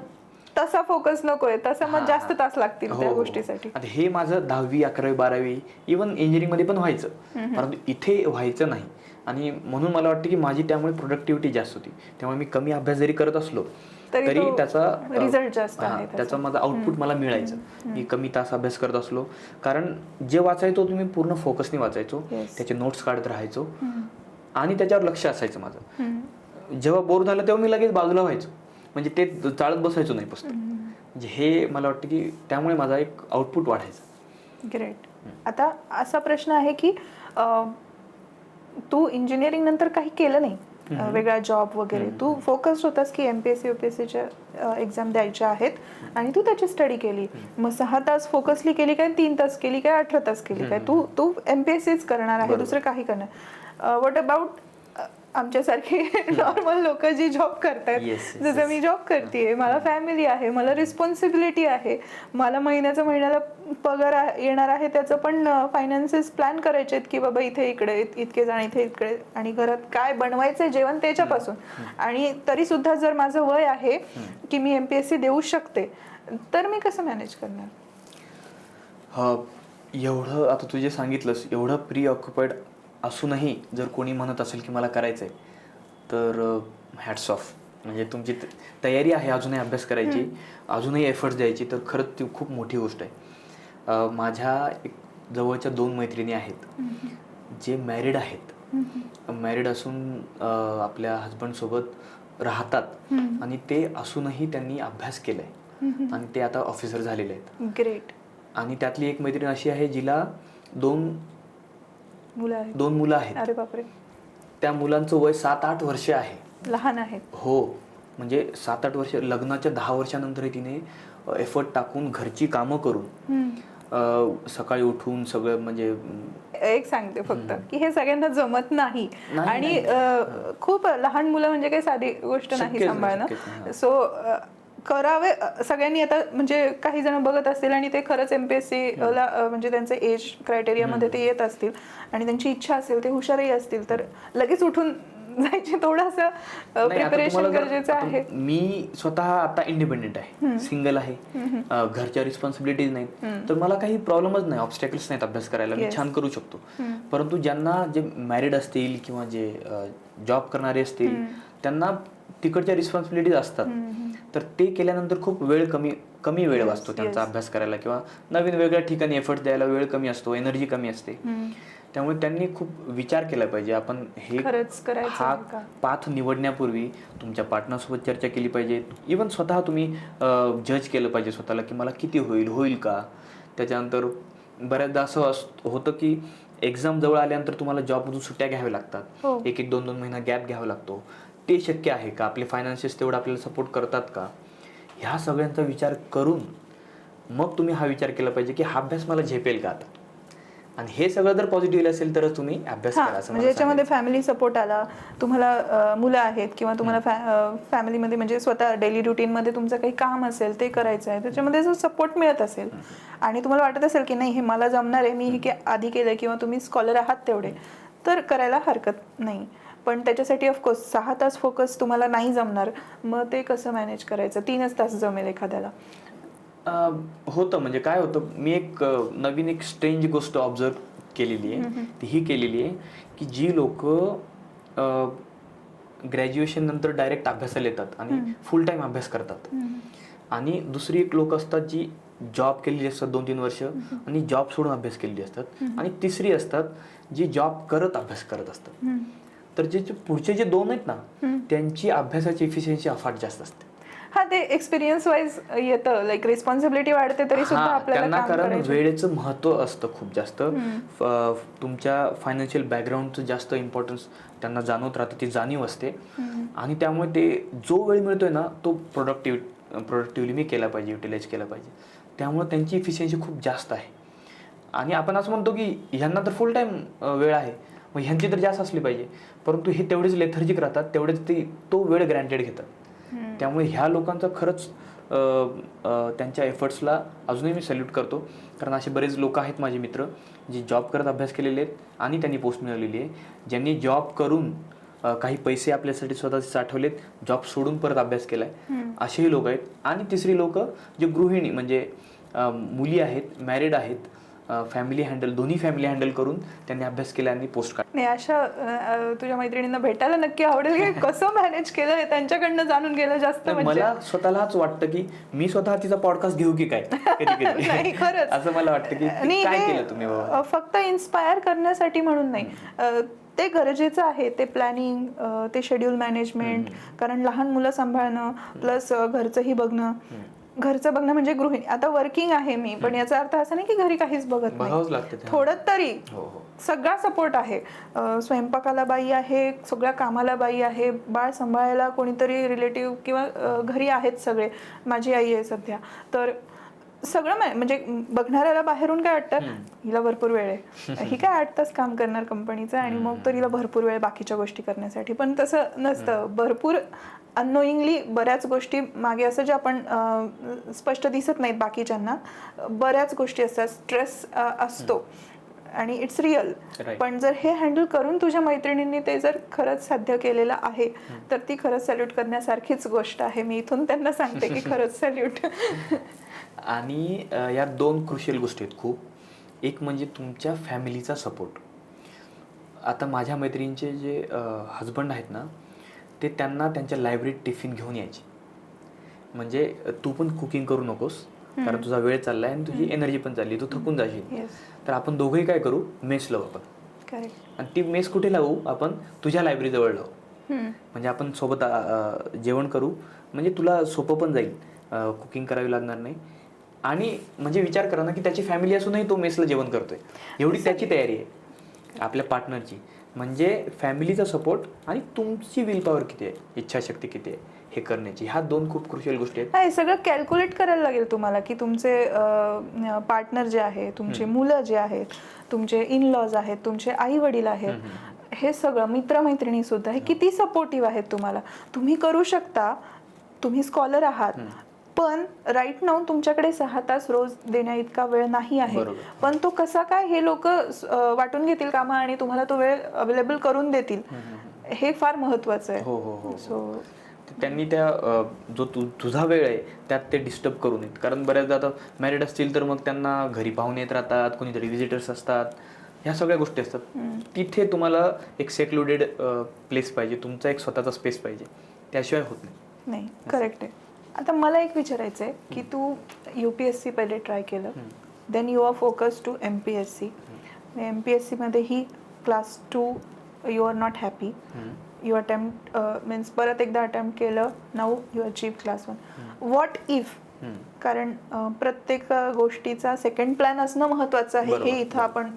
[SPEAKER 2] तसा फोकस नकोय, तसा मग जास्त तास लागतील त्या गोष्टीसाठी.
[SPEAKER 1] आता हे माझं 10वी 11वी 12वी इव्हन इंजिनिअरिंग मध्ये पण व्हायचं, परंतु इथे व्हायचं नाही. आणि म्हणून मला वाटतं की माझी त्यामुळे प्रोडक्टिव्हिटी जास्त होती. त्यामुळे मी कमी अभ्यास जरी करत असलो तरी त्याचा
[SPEAKER 2] रिझल्ट जास्त आहे
[SPEAKER 1] त्याचा माझा आउटपुट मला मिळायचं. मी कमी तास अभ्यास करत असलो, कारण जे वाचायचो तुम्ही पूर्ण फोकसने वाचायचो, त्याचे नोट्स काढत राहायचो आणि त्याच्यावर लक्ष असायचं माझं. जेव्हा बोर झालं तेव्हा मी लगेच बाजूला व्हायचो, म्हणजे ते चाळत बसायचो नाही पुस्तक. म्हणजे हे मला वाटतं की त्यामुळे माझा एक आउटपुट वाढायचा.
[SPEAKER 2] ग्रेट. आता असा प्रश्न आहे की तू इंजिनिअरिंग नंतर काही केलं नाही, वेगळा जॉब वगैरे, तू फोकस्ड होतास की एमपीएससी युपीएससीच्या एक्झाम द्यायच्या आहेत आणि तू त्याची स्टडी केली. मग 6 तास फोकसली केली काय, 3 तास केली काय, 18 तास केली काय? तू एमपीएससीच करणार आहे, दुसरं काही करणार. व्हॉट अबाउट आमच्यासारखे नॉर्मल लोक जी जॉब करतात, जसं मी जॉब करतेय, मला फॅमिली आहे, मला रिस्पॉन्सिबिलिटी आहे, मला महिन्याला पगार येणार आहे, त्याचं पण फायनान्सेस प्लॅन करायचे आहेत की बाबा इथे इकडे इतके जण, इथे इकडे, आणि घरात काय बनवायचंय जेवण त्याच्यापासून. आणि तरी सुद्धा जर माझं वय आहे की मी एमपीएससी देऊ शकते, तर मी कसं मॅनेज करणार?
[SPEAKER 1] एवढं आता तू जे सांगितलंस, एवढं प्री ऑक्युपाईड असूनही जर कोणी म्हणत असेल की मला करायचं आहे, तर हॅट्स ऑफ. म्हणजे तुमची तयारी आहे अजूनही अभ्यास करायची, अजूनही एफर्ट्स द्यायची, तर खरंच ती खूप मोठी गोष्ट आहे. माझ्या एक जवळच्या 2 मैत्रिणी आहेत जे मॅरिड आहेत, मॅरिड असून आपल्या हजबंडसोबत राहतात आणि ते असूनही त्यांनी अभ्यास केलाय आणि ते आता ऑफिसर झालेले आहेत.
[SPEAKER 2] ग्रेट.
[SPEAKER 1] आणि त्यातली एक मैत्रीण अशी आहे जिला 2 मुलं आहेत.
[SPEAKER 2] अरे बापरे.
[SPEAKER 1] त्या मुलांचं वय 7-8 वर्ष आहे.
[SPEAKER 2] लहान आहेत.
[SPEAKER 1] हो, म्हणजे 7-8 वर्ष, लग्नाच्या 10 वर्षानंतरही तिने एफर्ट टाकून घरची कामं करून सकाळी उठून सगळं, म्हणजे
[SPEAKER 2] एक सांगते फक्त की हे सगळ्यांना जमत नाही आणि खूप लहान मुलं म्हणजे काही साधी गोष्ट नाही सांभाळणं. सो करावे सगळ्यांनी. आता म्हणजे काही जण बघत असतील आणि ते खरंच एमपीएससी ला म्हणजे त्यांचे एज क्रायटेरियामध्ये ते येत असतील आणि त्यांची इच्छा असेल, ते हुशारही असतील, तर लगेच उठून जायचे, थोडंसं प्रिपरेशन गरजेचं आहे.
[SPEAKER 1] मी स्वतः आता इंडिपेंडेंट आहे, सिंगल आहे, घरच्या रिस्पॉन्सिबिलिटीज नाहीत, तर मला काही प्रॉब्लेमच नाही, ऑब्स्टॅकल्स नाहीत अभ्यास करायला, मी छान करू शकतो. परंतु ज्यांना जे मॅरिड असतील किंवा जे जॉब करणारे असतील, त्यांना तिकडच्या रिस्पॉन्सिबिलिटीज असतात, तर ते केल्यानंतर खूप कमी वेळ वाचतो त्यांचा अभ्यास करायला किंवा नवीन वेगळ्या ठिकाणी एफर्ट द्यायला वेळ कमी असतो, एनर्जी कमी असते. त्यामुळे त्यांनी खूप विचार केला पाहिजे. आपण हा पाथ निवडण्यापूर्वी तुमच्या पार्टनरसोबत चर्चा केली पाहिजे. इवन स्वतः तुम्ही जज केलं पाहिजे स्वतःला की मला किती होईल का. त्याच्यानंतर बऱ्याचदा असं होतं की एक्झाम जवळ आल्यानंतर तुम्हाला जॉबमधून सुट्ट्या घ्याव्या लागतात, 1-2 महिना गॅप घ्यावा लागतो. ते शक्य आहे का, आपले फायनान्शियस तेवढं आपल्याला सपोर्ट करतात का, ह्या सगळ्यांचा विचार करून मग तुम्ही हा विचार केला पाहिजे की हा अभ्यास मला झेपेल का आता. आणि हे सगळं जर पॉझिटिव्ह असेल तरच तुम्ही अभ्यास करा.
[SPEAKER 2] म्हणजे याच्यामध्ये फॅमिली सपोर्ट आला, तुम्हाला मुलं आहेत किंवा तुम्हाला फॅमिलीमध्ये म्हणजे स्वतः डेली रुटीनमध्ये तुमचं काही काम असेल ते करायचं आहे, त्याच्यामध्ये जर सपोर्ट मिळत असेल आणि तुम्हाला वाटत असेल की नाही हे मला जमणार आहे, मी हे आधी केलं किंवा तुम्ही स्कॉलर आहात तेवढे, तर करायला हरकत नाही. पण त्याच्यासाठी ऑफकोर्स 6 तास फोकस तुम्हाला नाही जमणार, मग ते कसं मॅनेज करायचं? 3च तास जमेल एखाद्याला.
[SPEAKER 1] होतं म्हणजे काय होतं, मी एक नवीन एक स्ट्रेंज गोष्ट ऑब्झर्व केलेली आहे, ती ही केलेली आहे की जी लोक ग्रॅज्युएशन नंतर डायरेक्ट अभ्यासाला येतात आणि फुल टाइम अभ्यास करतात, आणि दुसरी एक लोक असतात जी जॉब केलेली असतात 2-3 वर्ष आणि जॉब सोडून अभ्यास केलेली असतात, आणि तिसरी असतात जी जॉब करत अभ्यास करत असतात. तर जे पुढचे जे 2 आहेत ना, त्यांची अभ्यासाची एफिशियन्सी अफाट जास्त असते.
[SPEAKER 2] हा, ते एक्सपिरियन्स वाईज येतं, लाईक रिस्पॉन्सिबिलिटी वाढते तरी सुद्धा आपल्याला,
[SPEAKER 1] कारण वेळेचं महत्व असतं खूप जास्त, तुमच्या फायनान्शियल बॅकग्राऊंडचं जास्त इम्पॉर्टन्स त्यांना जाणवत राहतं, ती जाणीव असते, आणि त्यामुळे ते जो वेळ मिळतोय ना तो प्रोडक्टिव्हली मी केला पाहिजे, युटिलाइज केला पाहिजे. त्यामुळे त्यांची इफिशियन्सी खूप जास्त आहे. आणि आपण असं म्हणतो की ह्यांना तर फुल टाइम वेळ आहे, मग ह्यांची तर जास्त असली पाहिजे, परंतु हे तेवढेच लेथर्जिक राहतात, तेवढेच तो वेळ ग्रँटेड घेतात. त्यामुळे ह्या लोकांचा खरंच त्यांच्या एफर्ट्सला अजूनही मी सॅल्यूट करतो. कारण असे बरेच लोक आहेत माझे मित्र जे जॉब करत अभ्यास केलेले आहेत आणि त्यांनी पोस्ट मिळवलेली आहे, ज्यांनी जॉब करून काही पैसे आपल्यासाठी स्वतःचे साठवलेत, जॉब सोडून परत अभ्यास केलाय, असेही लोक आहेत. आणि तिसरी लोक जे गृहिणी म्हणजे मुली आहेत, मॅरिड आहेत, दोन्ही फॅमिली हँडल करून त्यांनी अभ्यास केला आणि पोस्ट काढ.
[SPEAKER 2] नाही, अशा तुझ्या मैत्रिणींना भेटायला नक्की आवडेल की कसं मॅनेज केलं त्यांच्याकडनं जाणून गेलं जास्त.
[SPEAKER 1] मला स्वतःलाच वाटतं की मी स्वतः तिचा पॉडकास्ट घेऊ की काय
[SPEAKER 2] नाही, खरंच
[SPEAKER 1] असं मला वाटतं की काय केलं तुम्ही बाबा.
[SPEAKER 2] फक्त इन्स्पायर करण्यासाठी म्हणून नाही, ते गरजेचं आहे. ते प्लॅनिंग, ते शेड्यूल मॅनेजमेंट, कारण लहान मुलं सांभाळणं प्लस घरचंही बघणं. घरचं बघणं म्हणजे गृहिणी. आता वर्किंग आहे मी, पण याचा अर्थ असा नाही की घरी काहीच बघत नाही, थोडं तरी सगळा सपोर्ट आहे. स्वयंपाकाला बाई आहे, सगळ्या कामाला बाई आहे, बाळ सांभाळायला कोणीतरी रिलेटिव्ह किंवा घरी आहेत सगळे. माझी आई आहे सध्या, तर सगळं म्हणजे बघणाऱ्याला बाहेरून काय वाटतं, हिला भरपूर वेळ आहे, ही काय 8 तास काम करणार कंपनीचं आणि मग तर हिला भरपूर वेळ बाकीच्या गोष्टी करण्यासाठी. पण तसं नसतं. भरपूर अननोईंगली बऱ्याच गोष्टी मागे असं जे आपण स्पष्ट दिसत नाहीत बाकीच्यांना, बऱ्याच गोष्टी असतात, स्ट्रेस असतो आणि इट्स रिअल. पण जर हे हँडल करून तुझ्या मैत्रिणींनी ते जर खरंच साध्य केलेलं आहे तर ती खरंच सॅल्यूट करण्यासारखीच गोष्ट आहे. मी इथून त्यांना सांगते की खरंच सॅल्यूट.
[SPEAKER 1] आणि या 2 क्रुशियल गोष्टी आहेत खूप. एक म्हणजे तुमच्या फॅमिलीचा सपोर्ट. आता माझ्या मैत्रिणींचे जे हजबंड आहेत ना, ते त्यांना त्यांच्या लायब्ररीत टिफिन घेऊन यायचे. म्हणजे तू पण कुकिंग करू नकोस, कारण तुझा वेळ चाललाय आणि तुझी एनर्जी पण चालली, तू थकून जाशील, तर आपण दोघंही काय करू, मेस लावू आपण. आणि ती मेस कुठे लावू, आपण तुझ्या लायब्ररी जवळ लावू. म्हणजे आपण सोबत जेवण करू, म्हणजे तुला सोपं पण जाईल, कुकिंग करावी लागणार नाही. आणि म्हणजे विचार करा ना की त्याची फॅमिली असूनही तो मेसला जेवण करतोय, एवढी त्याची तयारी आहे आपल्या पार्टनरची. म्हणजे फॅमिलीचा सपोर्ट आणि तुमची विल पॉवर किती आहे, इच्छाशक्ती किती आहे हे करण्याची, ह्या 2 खूप क्रुशियल गोष्टी आहेत.
[SPEAKER 2] हे सगळं कॅल्क्युलेट करायला लागेल तुम्हाला की तुमचे पार्टनर जे आहे, तुमचे मुलं जे आहेत, तुमचे इन लॉज आहेत, तुमचे आई वडील आहेत, हे सगळं मित्रमैत्रिणी सुद्धा हे किती सपोर्टिव्ह आहेत तुम्हाला. तुम्ही करू शकता, तुम्ही स्कॉलर आहात, पण राईट नाऊ तुमच्याकडे 6 तास रोज देण्या इतका वेळ नाही आहे. पण तो कसा काय हे लोक वाटून घेतील कामं आणि तुम्हाला तो वेळ अवेलेबल करून देतील, हे फार महत्वाचं आहे.
[SPEAKER 1] सो त्यांनी त्या जो तुझा वेळ आहे त्यात ते डिस्टर्ब करू नयेत. कारण बऱ्याचदा आता मॅरिड असतील तर मग त्यांना घरी पाहुणे येत राहतात, कोणीतरी व्हिजिटर्स असतात, ह्या सगळ्या गोष्टी असतात. तिथे तुम्हाला एक सेक्लुडेड प्लेस पाहिजे, तुमचा एक स्वतःचा स्पेस पाहिजे, त्याशिवाय होत
[SPEAKER 2] नाही. करेक्ट आहे. आता मला एक विचारायचं आहे की तू UPSC पहिले ट्राय केलं, then you are focus to MPSC. MPSC मध्येही class 2 you are not happy, you attempt means परत एकदा अटेम्प्ट केलं, now you achieve class 1. What if, कारण प्रत्येक गोष्टीचा सेकंड प्लॅन असणं महत्वाचं आहे, हे इथं आपण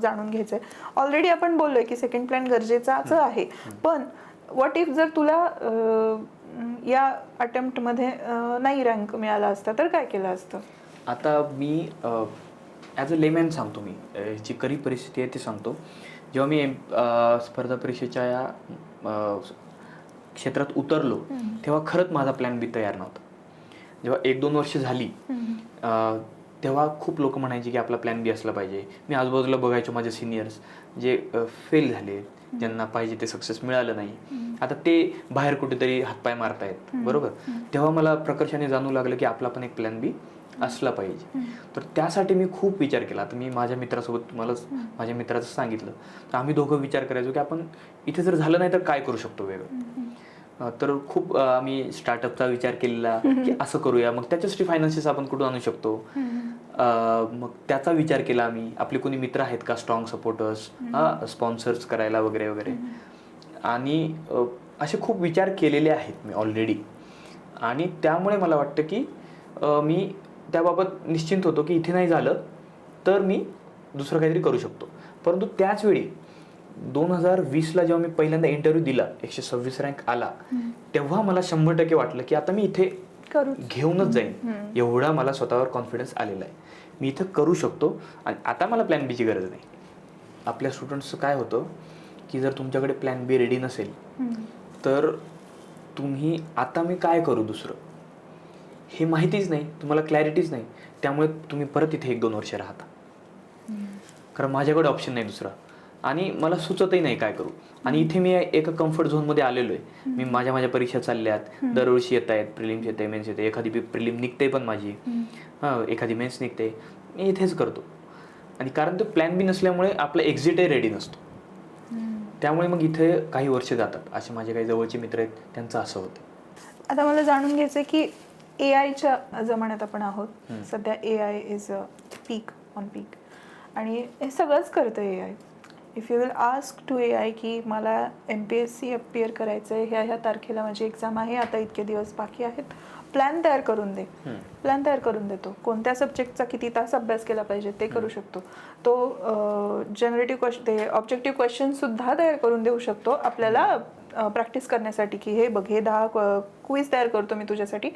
[SPEAKER 2] जाणून घ्यायचंय. ऑलरेडी आपण बोललोय की सेकंड प्लॅन गरजेचाच आहे, पण व्हॉट इफ जर तुला या अटेम्प्ट मध्ये नाही रँक मिळाला असता तर काय केलं असतं?
[SPEAKER 1] आता मी ॲज अ लेमॅन सांगतो, मी जी खरी परिस्थिती आहे ते सांगतो. जेव्हा मी स्पर्धा परीक्षेच्या या क्षेत्रात उतरलो तेव्हा खरंच माझा प्लॅन बी तयार नव्हता. जेव्हा 1-2 वर्ष झाली तेव्हा खूप लोक म्हणायचे की आपला प्लॅन बी असला पाहिजे. मी आजूबाजूला बघायचो माझे सिनियर्स जे फेल झाले, ज्यांना पाहिजे ते सक्सेस मिळालं नाही, आता ते बाहेर कुठेतरी हातपाय मारतायत, बरोबर. तेव्हा मला प्रकर्षाने जाणवू लागलं की आपला पण एक प्लॅन बी असला पाहिजे. तर त्यासाठी मी खूप विचार केला. आता मी माझ्या मित्रासोबत, तुम्हाला माझ्या मित्राचं सांगितलं, तर आम्ही दोघं विचार करायचो की आपण इथे जर झालं नाही तर काय करू शकतो वेगळं. तर खूप आम्ही स्टार्टअपचा विचार केलेला की असं करूया, मग त्याच्यासाठी फायनान्सेस आपण कुठून आणू शकतो. मग त्याचा विचार केला आम्ही, आपले कोणी मित्र आहेत का स्ट्रॉंग सपोर्टर्स, स्पॉन्सर्स करायला वगैरे वगैरे. आणि असे खूप विचार केलेले आहेत मी ऑलरेडी. आणि त्यामुळे मला वाटतं की मी त्याबाबत निश्चिंत होतो की इथे नाही झालं तर मी दुसरं काहीतरी करू शकतो. परंतु त्याच वेळी 2020ला जेव्हा मी पहिल्यांदा इंटरव्ह्यू दिला, 126 रँक आला, तेव्हा मला 100% वाटलं की आता मी इथे घेऊनच जाईन. एवढा मला स्वतःवर कॉन्फिडन्स आलेला आहे, मी इथं करू शकतो आणि आता मला प्लॅन बीची गरज नाही. आपल्या स्टुडंट्सचं काय होतं की जर तुमच्याकडे प्लॅन बी रेडी नसेल तर तुम्ही आता मी काय करू दुसरं हे माहितीच नाही, तुम्हाला क्लॅरिटीच नाही, त्यामुळे तुम्ही परत इथे 1-2 वर्ष राहता. कारण माझ्याकडे ऑप्शन नाही दुसरा आणि मला सुचतही नाही काय करू. आणि इथे मी एका कम्फर्ट झोनमध्ये आलेलो आहे. मी माझ्या परीक्षा चालल्यात, दरवर्षी येत आहेत, प्रिलिम्स येते, मेन्स येते, एखादी प्रिलिम निघते पण माझी, एखादी मेन्स निघते, मी इथेच करतो. आणि कारण तो प्लॅन बी नसल्यामुळे आपला एक्झिटही रेडी नसतो. त्यामुळे मग इथे काही वर्ष जातात. असे माझे काही जवळचे मित्र आहेत, त्यांचं असं होतं.
[SPEAKER 2] आता मला जाणून घ्यायचं की AI जमान्यात आपण आहोत. सध्या AI is peak on peak आणि हे सगळंच करतं AI. If you will ask to AI की मला MPSC अपियर करायचं आहे, ह्या तारखेला माझी एक्झाम आहे, आता इतके दिवस बाकी आहेत, प्लॅन तयार करून दे. प्लॅन तयार करून देतो. कोणत्या सब्जेक्टचा किती तास अभ्यास केला पाहिजे ते करू शकतो. तो जनरेटिव्ह ते ऑब्जेक्टिव्ह क्वेश्चन सुद्धा तयार करून देऊ शकतो आपल्याला प्रॅक्टिस करण्यासाठी की हे बघ, हे 10 क्विज तयार करतो मी तुझ्यासाठी,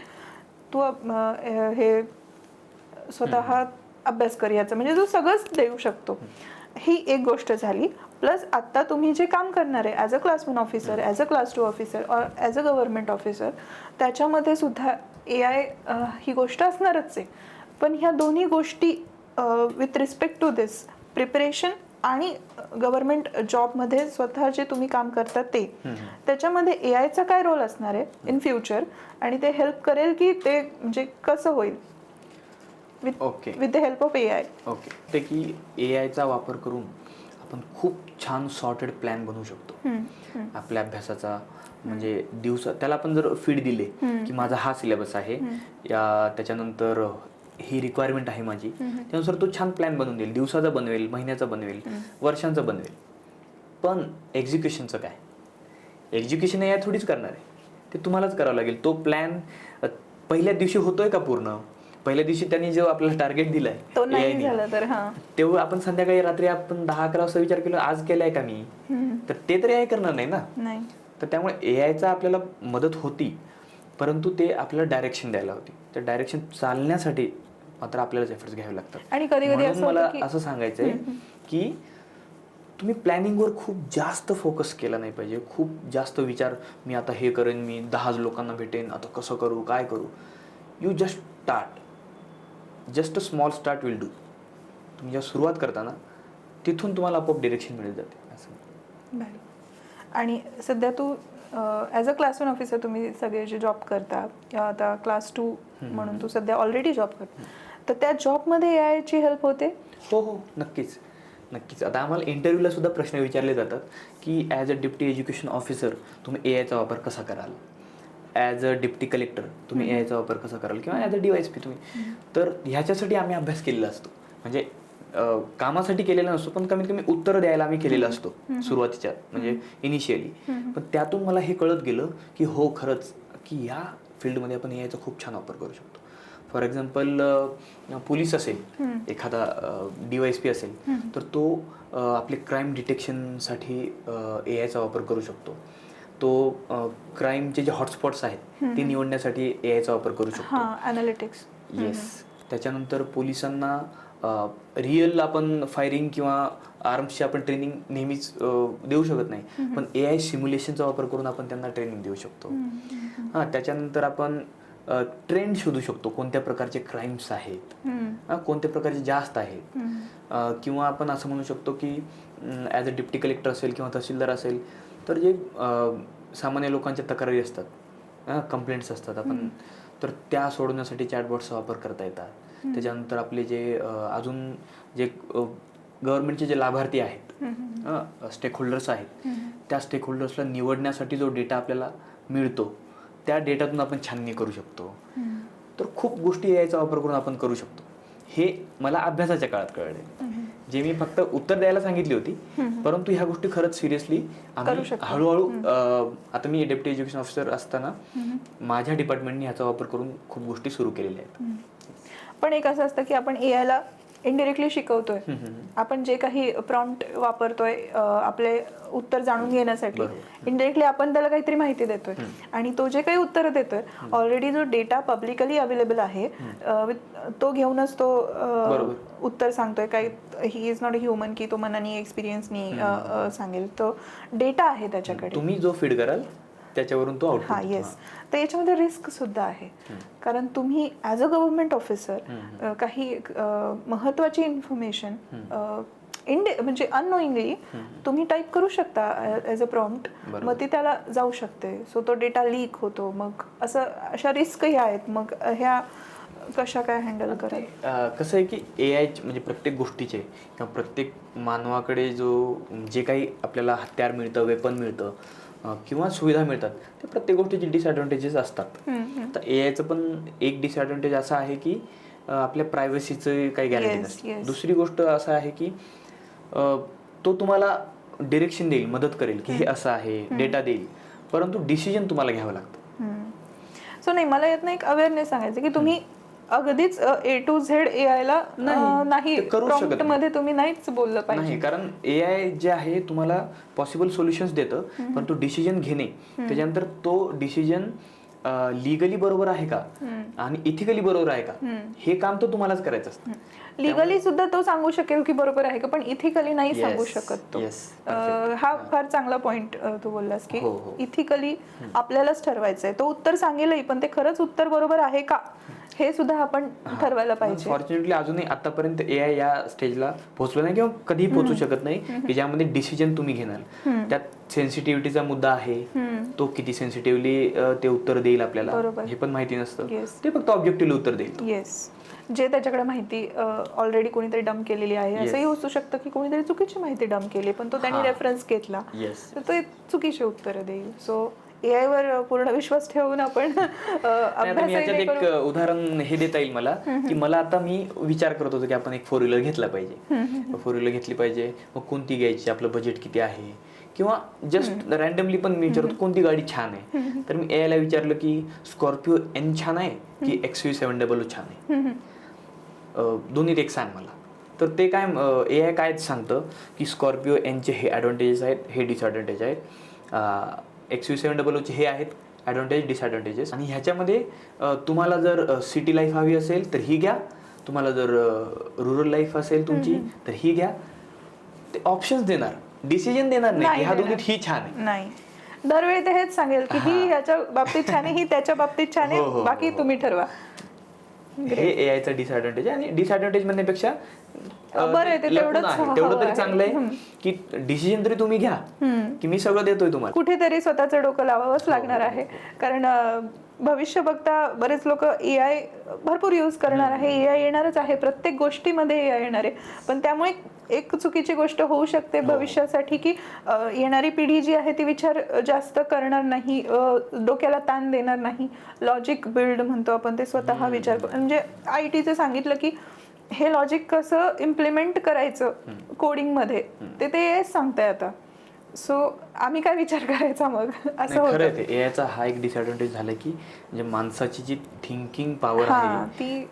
[SPEAKER 2] तू हे स्वतः अभ्यास कर याचं, म्हणजे तू सगळंच देऊ शकतो. ही एक गोष्ट झाली. प्लस आत्ता तुम्ही जे काम करणार आहे as a class 1 officer, as a class 2 officer और ॲज अ गव्हर्नमेंट ऑफिसर, त्याच्यामध्ये सुद्धा AI ही गोष्ट असणारच आहे. पण ह्या दोन्ही गोष्टी with respect to this preparation आणि गव्हर्नमेंट जॉबमध्ये स्वतः जे तुम्ही काम करता ते, त्याच्यामध्ये AIचा काय रोल असणार आहे इन फ्युचर आणि ते हेल्प करेल की ते म्हणजे कसं होईल with the help of AI.
[SPEAKER 1] Okay. ते की AIचा वापर करून आपण खूप छान सॉर्टेड प्लॅन बनवू शकतो आपल्या अभ्यासाचा. म्हणजे त्याला आपण जर फीड दिले की माझा हा सिलेबस आहे, त्याच्यानंतर ही रिक्वायरमेंट आहे माझी, त्यानुसार तो छान प्लॅन बनवून देईल. दिवसाचा बनवेल, महिन्याचा बनवेल, वर्षांचा बनवेल. पण एक्झिक्युशनचं काय? एक्झिक्युशन AI थोडीच करणार आहे, ते तुम्हालाच करावं लागेल. तो प्लॅन पहिल्या दिवशी होतोय का पूर्ण? पहिल्या दिवशी त्यांनी जो आपल्याला टार्गेट दिलाय
[SPEAKER 2] तो नाही झाला तर
[SPEAKER 1] तेव्हा आपण संध्याकाळी रात्री आपण 10-11 वाजता विचार केला आज केलाय का मी, तर ते तरी AI करणार नाही ना. तर त्यामुळे AIचा आपल्याला मदत होती, परंतु ते आपल्याला डायरेक्शन द्यायला होती. तर डायरेक्शन चालण्यासाठी मात्र आपल्यालाच एफर्ट्स घ्यावे लागतात.
[SPEAKER 2] आणि कधी-कधी असं
[SPEAKER 1] मला असं सांगायचंय की तुम्ही प्लॅनिंगवर खूप जास्त फोकस केला नाही पाहिजे. खूप जास्त विचार, मी आता हे करेन, मी 10 लोकांना भेटेन, आता कसं करू, काय करू. You just start. Just a small start will do. तुम्ही जेव्हा सुरुवात करता ना, तिथून तुम्हाला आपोआप डिरेक्शन मिळत जाते असं.
[SPEAKER 2] आणि सध्या तू ॲज अ क्लास 1 ऑफिसर तुम्ही सगळे जे जॉब करता, आता क्लास 2 म्हणून तू सध्या ऑलरेडी जॉब करता, तर त्या जॉबमध्ये AIची हेल्प होते?
[SPEAKER 1] हो, नक्कीच. आता आम्हाला इंटरव्ह्यूला सुद्धा प्रश्न विचारले जातात की as a deputy education officer तुम्ही AIचा वापर कसा कराल, ॲज अ डिप्टी कलेक्टर तुम्ही AIचा वापर कसा कराल, किंवा ॲज अ DYSP तुम्ही. तर ह्याच्यासाठी आम्ही अभ्यास केलेला असतो. म्हणजे कामासाठी केलेला नसतो, पण कमीत कमी उत्तर द्यायला आम्ही केलेला असतो सुरुवातीच्या, म्हणजे इनिशियली. पण त्यातून मला हे कळत गेलं की हो, खरंच की या फील्डमध्ये आपण AIचा खूप छान वापर करू शकतो. फॉर एक्झाम्पल पोलीस असेल, एखादा DYSP असेल, तर तो आपले क्राईम डिटेक्शनसाठी AIचा वापर करू शकतो. तो क्राईमचे जे हॉटस्पॉट्स आहेत ते निवडण्यासाठी AIचा वापर करू शकतो.
[SPEAKER 2] अॅनालिटिक्स.
[SPEAKER 1] येस. त्याच्यानंतर पोलिसांना रिअल आपण फायरिंग किंवा आर्म्सची आपण ट्रेनिंग नेहमीच देऊ शकत नाही, पण AI सिम्युलेशनचा वापर करून आपण त्यांना ट्रेनिंग देऊ शकतो. त्याच्यानंतर आपण ट्रेंड शोधू शकतो, कोणत्या प्रकारचे क्राईम्स आहेत, कोणत्या प्रकारचे जास्त आहेत. किंवा आपण असं म्हणू शकतो की ॲज अ डिप्टी कलेक्टर असेल किंवा तहसीलदार असेल, तर जे सामान्य लोकांच्या तक्रारी असतात, कंप्लेंट्स असतात, आपण तर त्या सोडवण्यासाठी चॅटबॉट्सचा वापर करता येतात. त्याच्यानंतर आपले जे अजून जे गव्हर्नमेंटचे जे लाभार्थी आहेत, स्टेक होल्डर्स आहेत, त्या स्टेक होल्डर्सला निवडण्यासाठी जो डेटा आपल्याला मिळतो, त्या डेटातून आपण छाननी करू शकतो. तर खूप गोष्टी AIचा वापर करून आपण करू शकतो. हे मला अभ्यासाच्या काळात कळले, जे मी फक्त उत्तर द्यायला सांगितली होती, परंतु ह्या गोष्टी खरंच सिरियसली आम्ही हळूहळू, आता मी डेप्युटी एज्युकेशन ऑफिसर असताना माझ्या डिपार्टमेंटने ह्याचा वापर करून खूप गोष्टी सुरू केलेल्या आहेत.
[SPEAKER 2] पण एक असं असतं की आपण AIला इनडिरेक्टली शिकवतोय. आपण जे काही प्रॉम्प्ट वापरतोय आपले उत्तर जाणून घेण्यासाठी, इनडिरेक्टली आपण त्याला काहीतरी माहिती देतोय आणि तो जे काही उत्तर देतोय ऑलरेडी जो डेटा पब्लिकली अवेलेबल आहे तो घेऊनच तो उत्तर सांगतोय. काही he is not a human की तो मनानी एक्सपिरियन्सनी सांगेल. तो डेटा आहे त्याच्याकडे,
[SPEAKER 1] तुम्ही जो फीड कराल त्याच्यावरून तो आउटपुट.
[SPEAKER 2] हा येस. तर याच्यामध्ये रिस्क सुद्धा आहे, कारण तुम्ही ॲज अ गव्हर्नमेंट ऑफिसर काही महत्वाची इन्फॉर्मेशन म्हणजे अननोईंगली तुम्ही टाईप करू शकता ॲज अ प्रॉम्प्ट, मग ती त्याला जाऊ शकते. सो तो डेटा लीक होतो. मग अशा रिस्कही आहेत. मग ह्या कशा काय हँडल कराल?
[SPEAKER 1] कसं आहे की AI म्हणजे प्रत्येक गोष्टीचे किंवा प्रत्येक मानवाकडे जे काही आपल्याला हत्यार मिळतं, वेपन मिळतं किंवा सुविधा मिळतात, ते प्रत्येक गोष्टीचे डिसएडव्हान्टेजेस असतात. तर AIचं पण एक डिसएडव्हान्टेज असा आहे की आपल्या प्रायव्हसीचं काही गॅरंटी नसते. दुसरी गोष्ट असं आहे की तो तुम्हाला डिरेक्शन देईल, मदत करेल की हे असं आहे, डेटा देईल, परंतु डिसिजन तुम्हाला घ्यावं लागतं.
[SPEAKER 2] सो नाही, मला यातनं एक अवेअरनेस सांगायचं की तुम्ही अगदीच A to Z AI ला नाही प्रॉम्प्ट मध्ये तुम्ही नाहीच बोललं पाहिजे.
[SPEAKER 1] नाही, कारण AI जे आहे तुम्हाला पॉसिबल सोल्युशन्स देतं, पण तो डिसिजन घेणे, त्याच्यानंतर तो डिसिजन लिगली बरोबर आहे का आणि इथिकली बरोबर आहे का, हे काम तो तुम्हालाच करायचं असतं.
[SPEAKER 2] लिगली सुद्धा तो सांगू शकेल की बरोबर आहे का, पण इथिकली नाही सांगू शकत तो. हा फार चांगला पॉइंट तू बोललास की इथिकली आपल्यालाच ठरवायचंय. तो उत्तर सांगेलही, पण ते खरंच उत्तर बरोबर आहे का हे सुद्धा आपण ठरवायला पाहिजे.
[SPEAKER 1] फॉर्च्युनेटली अजूनही आतापर्यंत AI या स्टेजला पोहोचलो नाही किंवा कधीही पोहोचू शकत नाही की ज्यामध्ये डिसिजन तुम्ही घेणार. त्यात सेन्सिटिव्हिटीचा मुद्दा आहे, तो किती सेन्सिटिव्हली ते उत्तर देईल आपल्याला हे पण माहिती नसतं. ते फक्त ऑब्जेक्टिव्हली उत्तर देईल.
[SPEAKER 2] येस, जे त्याच्याकडे माहिती ऑलरेडी कोणीतरी डंप केलेली आहे. असंही होऊ शकतं की कोणीतरी चुकीची माहिती डंप केली, पण तो त्यांनी रेफरन्स घेतला, तर ते चुकीचे उत्तर देईल. सो AI वर पूर्ण विश्वास ठेवून आपण
[SPEAKER 1] एक उदाहरण हे देता येईल मला की मी विचार करत होतो की आपण एक 4 व्हीलर घेतला पाहिजे, 4 व्हीलर घेतली पाहिजे, मग कोणती घ्यायची, आपलं बजेट किती आहे, किंवा जस्ट रॅन्डमली पण मी विचारतो कोणती गाडी छान आहे. तर मी AI ला विचारलं की स्कॉर्पिओ N छान आहे की XUV700 छान आहे, दोन्हीत एक सांग मला. तर ते काय AI काय सांगतं की स्कॉर्पिओ N चे हे ॲडव्हान्टेजेस आहेत, हे डिसएडव्हान्टेज आहेत, XUV700 चे हे आहेत ॲडव्हान्टेज डिसएडव्हान्टेजेस, आणि ह्याच्यामध्ये तुम्हाला जर सिटी लाईफ हवी असेल तर ही घ्या, तुम्हाला जर रुरल लाईफ असेल तुमची तर ही घ्या. ते ऑप्शन्स देणार, डिसिजन देणार नाही ह्या दोन्हीत ही छान आहे.
[SPEAKER 2] नाही, दरवेळी ते हेच सांगेल की ही ह्याच्या बाबतीत छान आहे, ही त्याच्या बाबतीत छान आहे, बाकी तुम्ही ठरवा.
[SPEAKER 1] हे AIचं डिसएडव्हान्टेज आहे. आणि डिसएडव्हान्टेज म्हणण्यापेक्षा
[SPEAKER 2] तेवढं
[SPEAKER 1] तरी चांगलं आहे की डिसिजन तरी तुम्ही घ्या की मी सगळं देतोय तुम्हाला.
[SPEAKER 2] कुठेतरी स्वतःचं डोकं लावावंच लागणार आहे, कारण भविष्य बघता बरेच लोक AI भरपूर यूज करणार आहे. AI येणारच आहे, प्रत्येक गोष्टीमध्ये AI येणार आहे. पण त्यामुळे एक चुकीची गोष्ट होऊ शकते भविष्यासाठी की येणारी पिढी जी आहे ती विचार जास्त करणार नाही, डोक्याला ताण देणार नाही. लॉजिक बिल्ड म्हणतो आपण, ते स्वतः विचार म्हणजे ITचं सांगितलं की हे लॉजिक कसं इम्प्लिमेंट करायचं कोडिंग मध्ये ते सांगताय आता. सो आम्ही काय विचार करायचा मग, असं होतं.
[SPEAKER 1] खरं आहे. AIचा हा एक डिसएडव्हान्टेज झाला की म्हणजे माणसाची जी थिंकिंग पॉवर आहे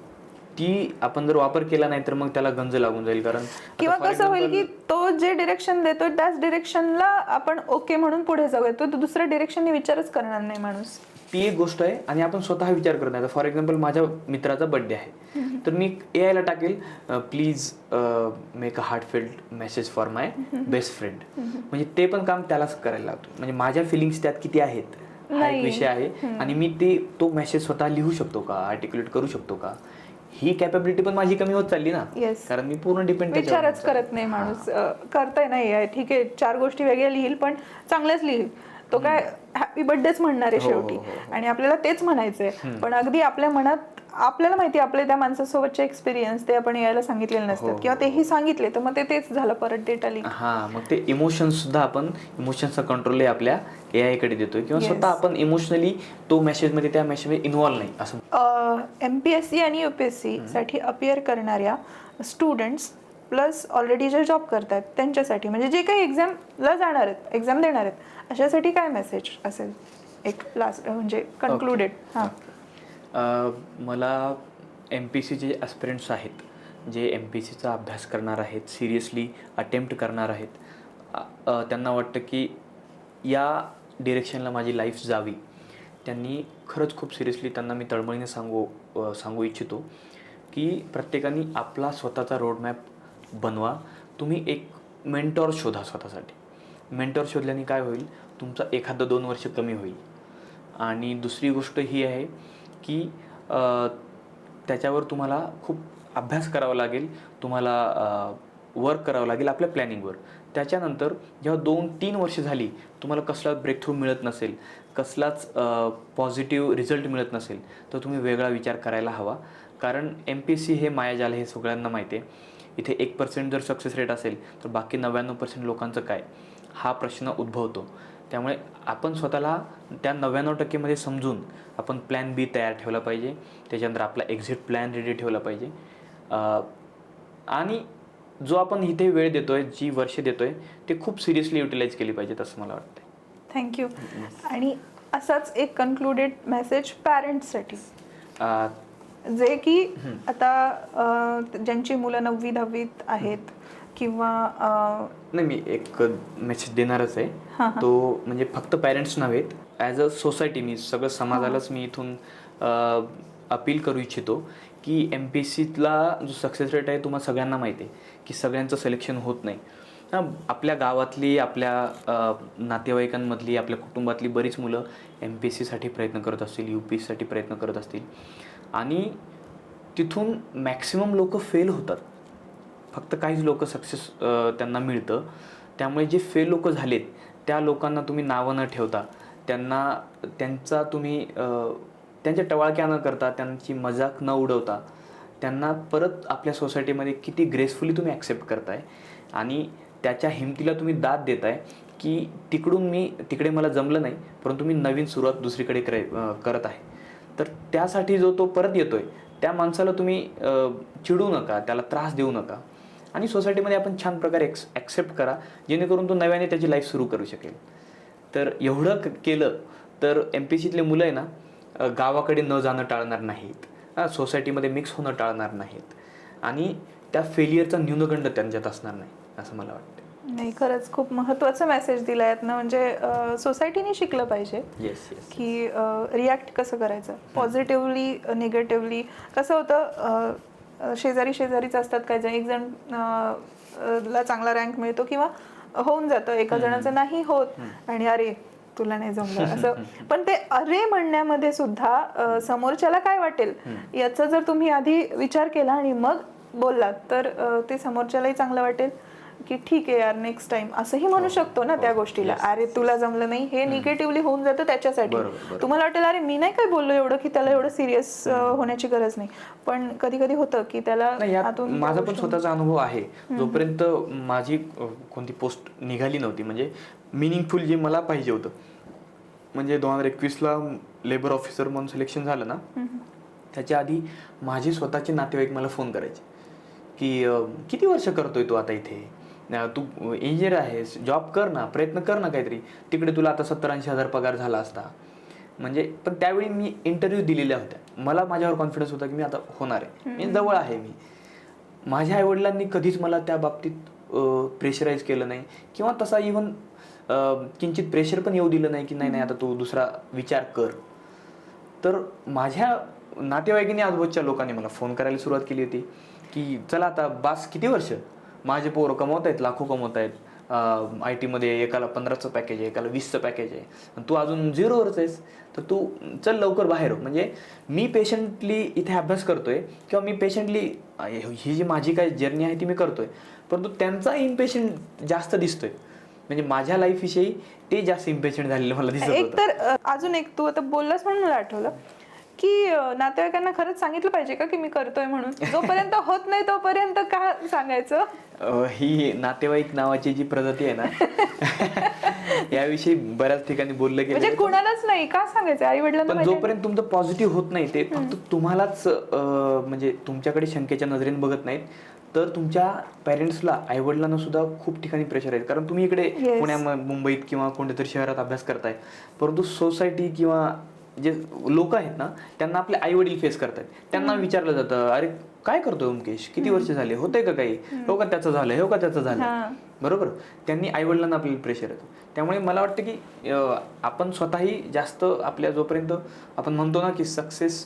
[SPEAKER 1] ती आपण जर वापर केला नाही तर मग त्याला गंज लागून जाईल. कारण
[SPEAKER 2] किंवा कसं होईल की तो जे डिरेक्शन देतोय त्याच डिरेक्शनला आपण ओके म्हणून पुढे जाऊया, तो दुसऱ्या डिरेक्शनने विचारच करणार नाही माणूस.
[SPEAKER 1] ती एक गोष्ट आहे. आणि आपण स्वतः विचार करत नाही. फॉर एक्झाम्पल माझ्या मित्राचा बर्थडे आहे, तर मी AI ला टाकेल please make a heartfelt message for my best friend, म्हणजे ते पण काम त्यालाच करायला लागतो. म्हणजे माझ्या फिलिंग्स त्यात किती आहेत हा एक विषय आहे. आणि मी तो मेसेज स्वतः लिहू शकतो का, आर्टिक्युलेट करू शकतो का, ही कॅपॅबिलिटी पण माझी कमी होत चालली ना. कारण मी पूर्ण डिपेंड
[SPEAKER 2] विचारच करत नाही माणूस. करताय नाही, ठीक आहे 4 गोष्टी वेगळ्या लिहिल पण चांगल्याच लिहिल. तो काय हॅपी बर्थडेच म्हणणार आहे शेवटी, आणि आपल्याला तेच म्हणायचंय. पण अगदी आपल्या मनात आपल्याला माहिती आपल्या त्या माणसासोबतचे एक्सपिरियन्स ते आपण यायला सांगितलेले नसतात, किंवा तेही सांगितले तर मग तेच झालं परत डेटा लीक.
[SPEAKER 1] मग ते इमोशन्स सुद्धा आपण इमोशन्सचा कंट्रोल आपल्या AI कडे देतोय, किंवा स्वतः आपण इमोशनली तो मेसेज मध्ये त्या मेसेज मध्ये इन्व्हॉल्व नाही असं.
[SPEAKER 2] MPSC आणि UPSC साठी अपियर करणाऱ्या स्टुडंट्स प्लस ऑलरेडी जे जॉब करतात त्यांच्यासाठी, म्हणजे जे काही एक्झामला जाणार आहेत, एक्झाम देणार आहेत, अशासाठी काय मेसेज असेल एक लास्ट म्हणजे कन्क्लुडेड?
[SPEAKER 1] मला MPSC जे ॲस्पिरंट्स आहेत जे MPSCचा अभ्यास करणार आहेत, सिरियसली अटेम्प्ट करणार आहेत, त्यांना वाटतं की या डिरेक्शनला माझी लाईफ जावी, त्यांनी खरंच खूप सिरियसली त्यांना मी तळमळीने सांगू इच्छितो की प्रत्येकाने आपला स्वतःचा रोडमॅप बनवा. तुम्ही एक मेंटॉर शोधा स्वतःसाठी. मेंटॉर शोधल्याने काय होईल, तुमचा 1-2 वर्ष कमी होईल. आणि दुसरी गोष्ट ही आहे की त्याच्यावर तुम्हाला खूप अभ्यास करावा लागेल, तुम्हाला वर्क करावं लागेल आपल्या प्लॅनिंगवर. त्याच्यानंतर जेव्हा 2-3 वर्ष झाली, तुम्हाला कसलाच ब्रेकथ्रू मिळत नसेल, कसलाच पॉझिटिव्ह रिझल्ट मिळत नसेल, तर तुम्ही वेगळा विचार करायला हवा. कारण MPSC हे मायाजाल हे सगळ्यांना माहिती आहे. इथे 1% जर सक्सेस रेट असेल तर बाकी 99% लोकांचं काय, हा प्रश्न उद्भवतो. त्यामुळे आपण स्वतःला त्या 99% मध्ये समजून आपण प्लॅन B तयार ठेवला पाहिजे. त्याच्यानंतर आपला एक्झिट प्लॅन रेडी ठेवला पाहिजे. आणि जो आपण इथे वेळ देतोय, जी वर्ष देतोय, ते खूप सिरियसली युटिलाइज केली पाहिजेत असं मला वाटतं.
[SPEAKER 2] थँक्यू. आणि असाच एक कन्क्लुडेड मेसेज पॅरेंट्ससाठी, जे की आता ज्यांची मुलं 9वी-10वीत आहेत किंवा
[SPEAKER 1] नाही, मी एक मेसेज देणारच आहे. तो म्हणजे फक्त पॅरेंट्स नव्हेत, ॲज अ सोसायटी मी सगळं समाजालाच मी इथून अपील करू इच्छितो की MPSCला जो सक्सेस रेट आहे तुम्हाला सगळ्यांना माहिती आहे की सगळ्यांचं सिलेक्शन होत नाही. आपल्या गावातली, आपल्या नातेवाईकांमधली, आपल्या कुटुंबातली बरीच मुलं MPSCसाठी प्रयत्न करत असतील, UPSCसाठी प्रयत्न करत असतील, आणि तिथून मॅक्सिमम लोक फेल होतात. फक्त काहीच लोक सक्सेस त्यांना मिळतं. त्यामुळे जे फेल लोक झालेत त्या लोकांना तुम्ही नावं न ठेवता, त्यांचा तुम्ही त्यांच्या टवाळक्या न करता, त्यांची मजाक न उडवता, त्यांना परत आपल्या सोसायटीमध्ये किती ग्रेसफुली तुम्ही ॲक्सेप्ट करताय आणि त्याच्या हिमतीला तुम्ही दाद देताय की तिकडे मला जमलं नाही, परंतु मी नवीन सुरुवात दुसरीकडे करत आहे. तर त्यासाठी जो तो परत येतोय त्या माणसाला तुम्ही चिडू नका, त्याला त्रास देऊ नका, आणि सोसायटीमध्ये आपण छान प्रकारे ॲक्सेप्ट करा, जेणेकरून तो नव्याने त्याची लाईफ सुरू करू शकेल. तर एवढं केलं तर MPSCतले मुलं आहे ना, गावाकडे न जाणं टाळणार नाहीत, सोसायटीमध्ये मिक्स होणं टाळणार नाहीत, आणि त्या फेलियरचा न्यूनगंड त्यांच्यात असणार नाही असं मला वाटतं.
[SPEAKER 2] नाही, खरंच खूप महत्त्वाचा मेसेज दिला आहेत ना. म्हणजे सोसायटीने शिकलं पाहिजे की रिॲक्ट कसं करायचं, पॉझिटिव्हली, निगेटिव्हली. कसं होतं, शेजारीच असतात काही जण, एक जण ला चांगला रँक मिळतो किंवा होऊन जातं, एका जणाचं नाही होत आणि अरे तुला नाही जमलं असं. पण ते अरे म्हणण्यामध्ये सुद्धा समोरच्याला काय वाटेल याचा जर तुम्ही आधी विचार केला आणि मग बोललात तर ते समोरच्यालाही चांगलं वाटेल की ठीक आहे यार, नेक्स्ट टाइम असंही म्हणू शकतो ना त्या गोष्टीला. अरे तुला जमलं नाही हे निगेटिव्हली होऊन जातं त्याच्यासाठी. तुम्हाला वाटेल अरे मी नाही काय बोललो एवढं की त्याला एवढं सिरियस होण्याची गरज नाही, पण कधी कधी होतं की त्याला.
[SPEAKER 1] माझा पण स्वतःचा अनुभव आहे. जोपर्यंत माझी कोणती पोस्ट निघाली नव्हती, म्हणजे मिनिंगफुल जे मला पाहिजे होतं, म्हणजे 2021ला लेबर ऑफिसर म्हणून सिलेक्शन झालं ना, त्याच्या आधी माझे स्वतःचे नातेवाईक मला फोन करायचे की किती वर्ष करतोय तू आता इथे, तू इंजिनियर आहेस, जॉब कर ना, प्रयत्न कर ना काहीतरी, तिकडे तुला आता 70-80 हजार पगार झाला असता. म्हणजे पण त्यावेळी मी इंटरव्ह्यू दिलेल्या होत्या, मला माझ्यावर कॉन्फिडन्स होता की मी आता होणार आहे, मी जवळ आहे. माझ्या आईवडिलांनी कधीच मला त्या बाबतीत प्रेशराईज केलं नाही किंवा तसा इव्हन किंचित प्रेशर पण येऊ दिलं नाही की नाही आता तू दुसरा विचार कर. तर माझ्या नातेवाईकांनी, आजूबाजूच्या लोकांनी मला फोन करायला सुरुवात केली होती की चला आता बास, किती वर्ष, माझे पोरं कमवत आहेत, लाखो कमवत आहेत, IT मध्ये एकाला 15चं पॅकेज आहे, एकाला 20चं पॅकेज आहे, आणि तू अजून 0वरच आहेस, तर तू चल लवकर बाहेर हो. म्हणजे मी पेशंटली इथे अभ्यास करतोय किंवा मी पेशंटली ही जी माझी काय जर्नी आहे ती मी करतोय, परंतु त्यांचा इम्पेशंट जास्त दिसतोय. म्हणजे माझ्या लाईफविषयी ते जास्त इम्पेशंट झालेलं मला दिसत होतं.
[SPEAKER 2] एक तर अजून एक तू आता बोललास म्हणून मला आठवलं की नातेवाईकांना खरंच सांगितलं पाहिजे का की मी करतोय म्हणून? जोपर्यंत होत नाही तोपर्यंत का सांगायचं?
[SPEAKER 1] ही नातेवाईक नावाची जी प्रजाती आहे ना, याविषयी बऱ्याच ठिकाणी बोललं गेलं,
[SPEAKER 2] म्हणजे कुणालाच नाही का सांगायचं, आई वडिलांना.
[SPEAKER 1] पण जोपर्यंत तुमचं पॉझिटिव्ह होत नाही, ते फक्त तुम्हालाच म्हणजे तुमच्याकडे शंकेच्या नजरेने बघत नाहीत, तर तुमच्या पेरेंट्सला, आई वडिलांना सुद्धा खूप ठिकाणी प्रेशर आहे. कारण तुम्ही इकडे पुण्या, मुंबईत किंवा कोणत्यातरी शहरात अभ्यास करताय, परंतु सोसायटी किंवा जे लोक आहेत ना, त्यांना आपले आई वडील फेस करतात. त्यांना विचारलं जातं, अरे काय करतोय ओमकेश, किती वर्ष झाले, होतंय का काही, हो का त्याचं झालंय, हो का त्याचं झालं, बरोबर. त्यांनी आईवडिलांना आपल्याला प्रेशर येतं. त्यामुळे मला वाटतं की आपण स्वतःही जास्त आपल्या जोपर्यंत आपण म्हणतो ना की सक्सेस,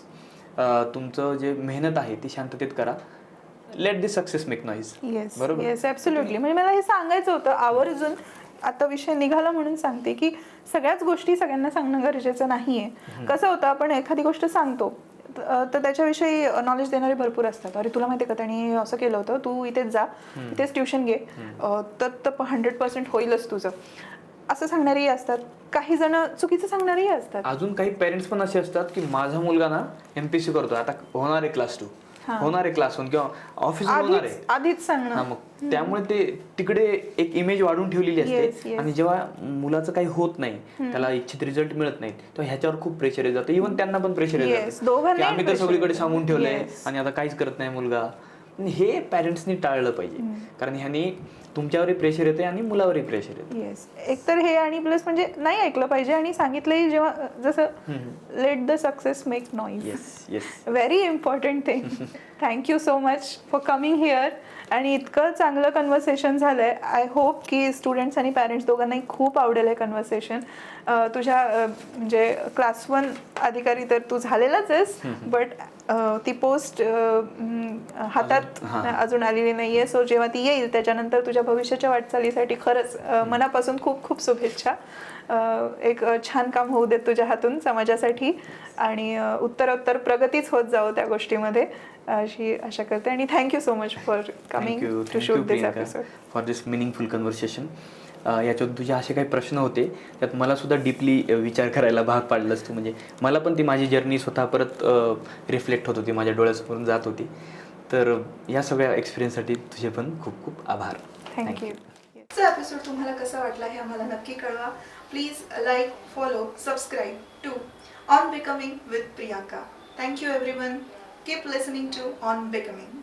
[SPEAKER 1] तुमचं जे मेहनत आहे ती शांततेत करा. Let the success make noise. बरोबर.
[SPEAKER 2] Yes absolutely. म्हणजे मला हे सांगायचं होतं आवर्जून, आता विषय निघाला म्हणून सांगते की सगळ्याच गोष्टी सगळ्यांना सांगणं गरजेचं नाहीये. कसं होतं, आपण एखादी गोष्ट सांगतो तर त्याच्याविषयी नॉलेज देणारे भरपूर असतात. अरे तुला माहिती आहे का, त्यांनी असं केलं होतं, तू इथेच जा, इथेच ट्युशन घे, तर 100% होईलच तुझं, असं सांगणारेही असतात. काही जण चुकीचं सांगणारेही असतात.
[SPEAKER 1] अजून काही पेरेंट्स पण असे असतात की माझा मुलगा ना MPSC करतो, आता होणार आहे क्लास 2, होणार आहे क्लास 1 किंवा ऑफिस होणार आहे,
[SPEAKER 2] आधीच सांगणं.
[SPEAKER 1] मग त्यामुळे ते तिकडे एक इमेज वाढून ठेवलेली असते. आणि जेव्हा मुलाचं काही होत नाही, त्याला इच्छित रिझल्ट मिळत नाही, तर ह्याच्यावर खूप प्रेशर येत जातं. इव्हन त्यांना पण प्रेशर येत जातं की आम्ही तर सगळीकडे सांगून ठेवलंय आणि आता काहीच करत नाही मुलगा. हे पॅरेंट्सनी टाळलं पाहिजे, कारण ह्यानी तुमच्यावरही प्रेशर येते आणि मुलावरही प्रेशर येते.
[SPEAKER 2] येस, एकतर हे, आणि प्लस म्हणजे नाही ऐकलं पाहिजे. आणि सांगितलंही जेव्हा, जसं let the success make noise. Very important thing. Thank you so much for coming here. आणि इतकं चांगलं कन्व्हर्सेशन झालंय. आय होप की स्टुडंट्स आणि पॅरेंट्स दोघांनाही खूप आवडेल हे कन्व्हर्सेशन. तुझ्या म्हणजे क्लास 1 अधिकारी तर तू झालेलाच आहेस, बट ती पोस्ट हातात अजून आलेली नाहीये. सो जेव्हा ती येईल त्याच्यानंतर तुझ्या भविष्याच्या वाटचालीसाठी खरंच मनापासून खूप खूप शुभेच्छा. एक छान काम होऊ देत तुझ्या हातून समाजासाठी, आणि उत्तरोत्तर प्रगतीच होत जावं त्या गोष्टीमध्ये, अशी आशा करते. आणि thank you so much for coming to shoot this episode,
[SPEAKER 1] for this meaningful conversation. याच्यात तुझे असे काही प्रश्न होते, त्यात मला सुद्धा डीपली विचार करायला भाग पाडलंस तू. म्हणजे मला पण ती माझी जर्नी स्वतः परत रिफ्लेक्ट होत होती, माझ्या डोळ्यासमोरून जात होती. तर या सगळ्या एक्सपिरियन्ससाठी तुझे पण खूप खूप आभार.
[SPEAKER 2] थँक्यू. आजचा एपिसोड तुम्हाला कसा वाटला हे आम्हाला नक्की कळवा. Please like, follow, subscribe to on becoming with Priyanka. Thank you everyone. Keep listening to on becoming.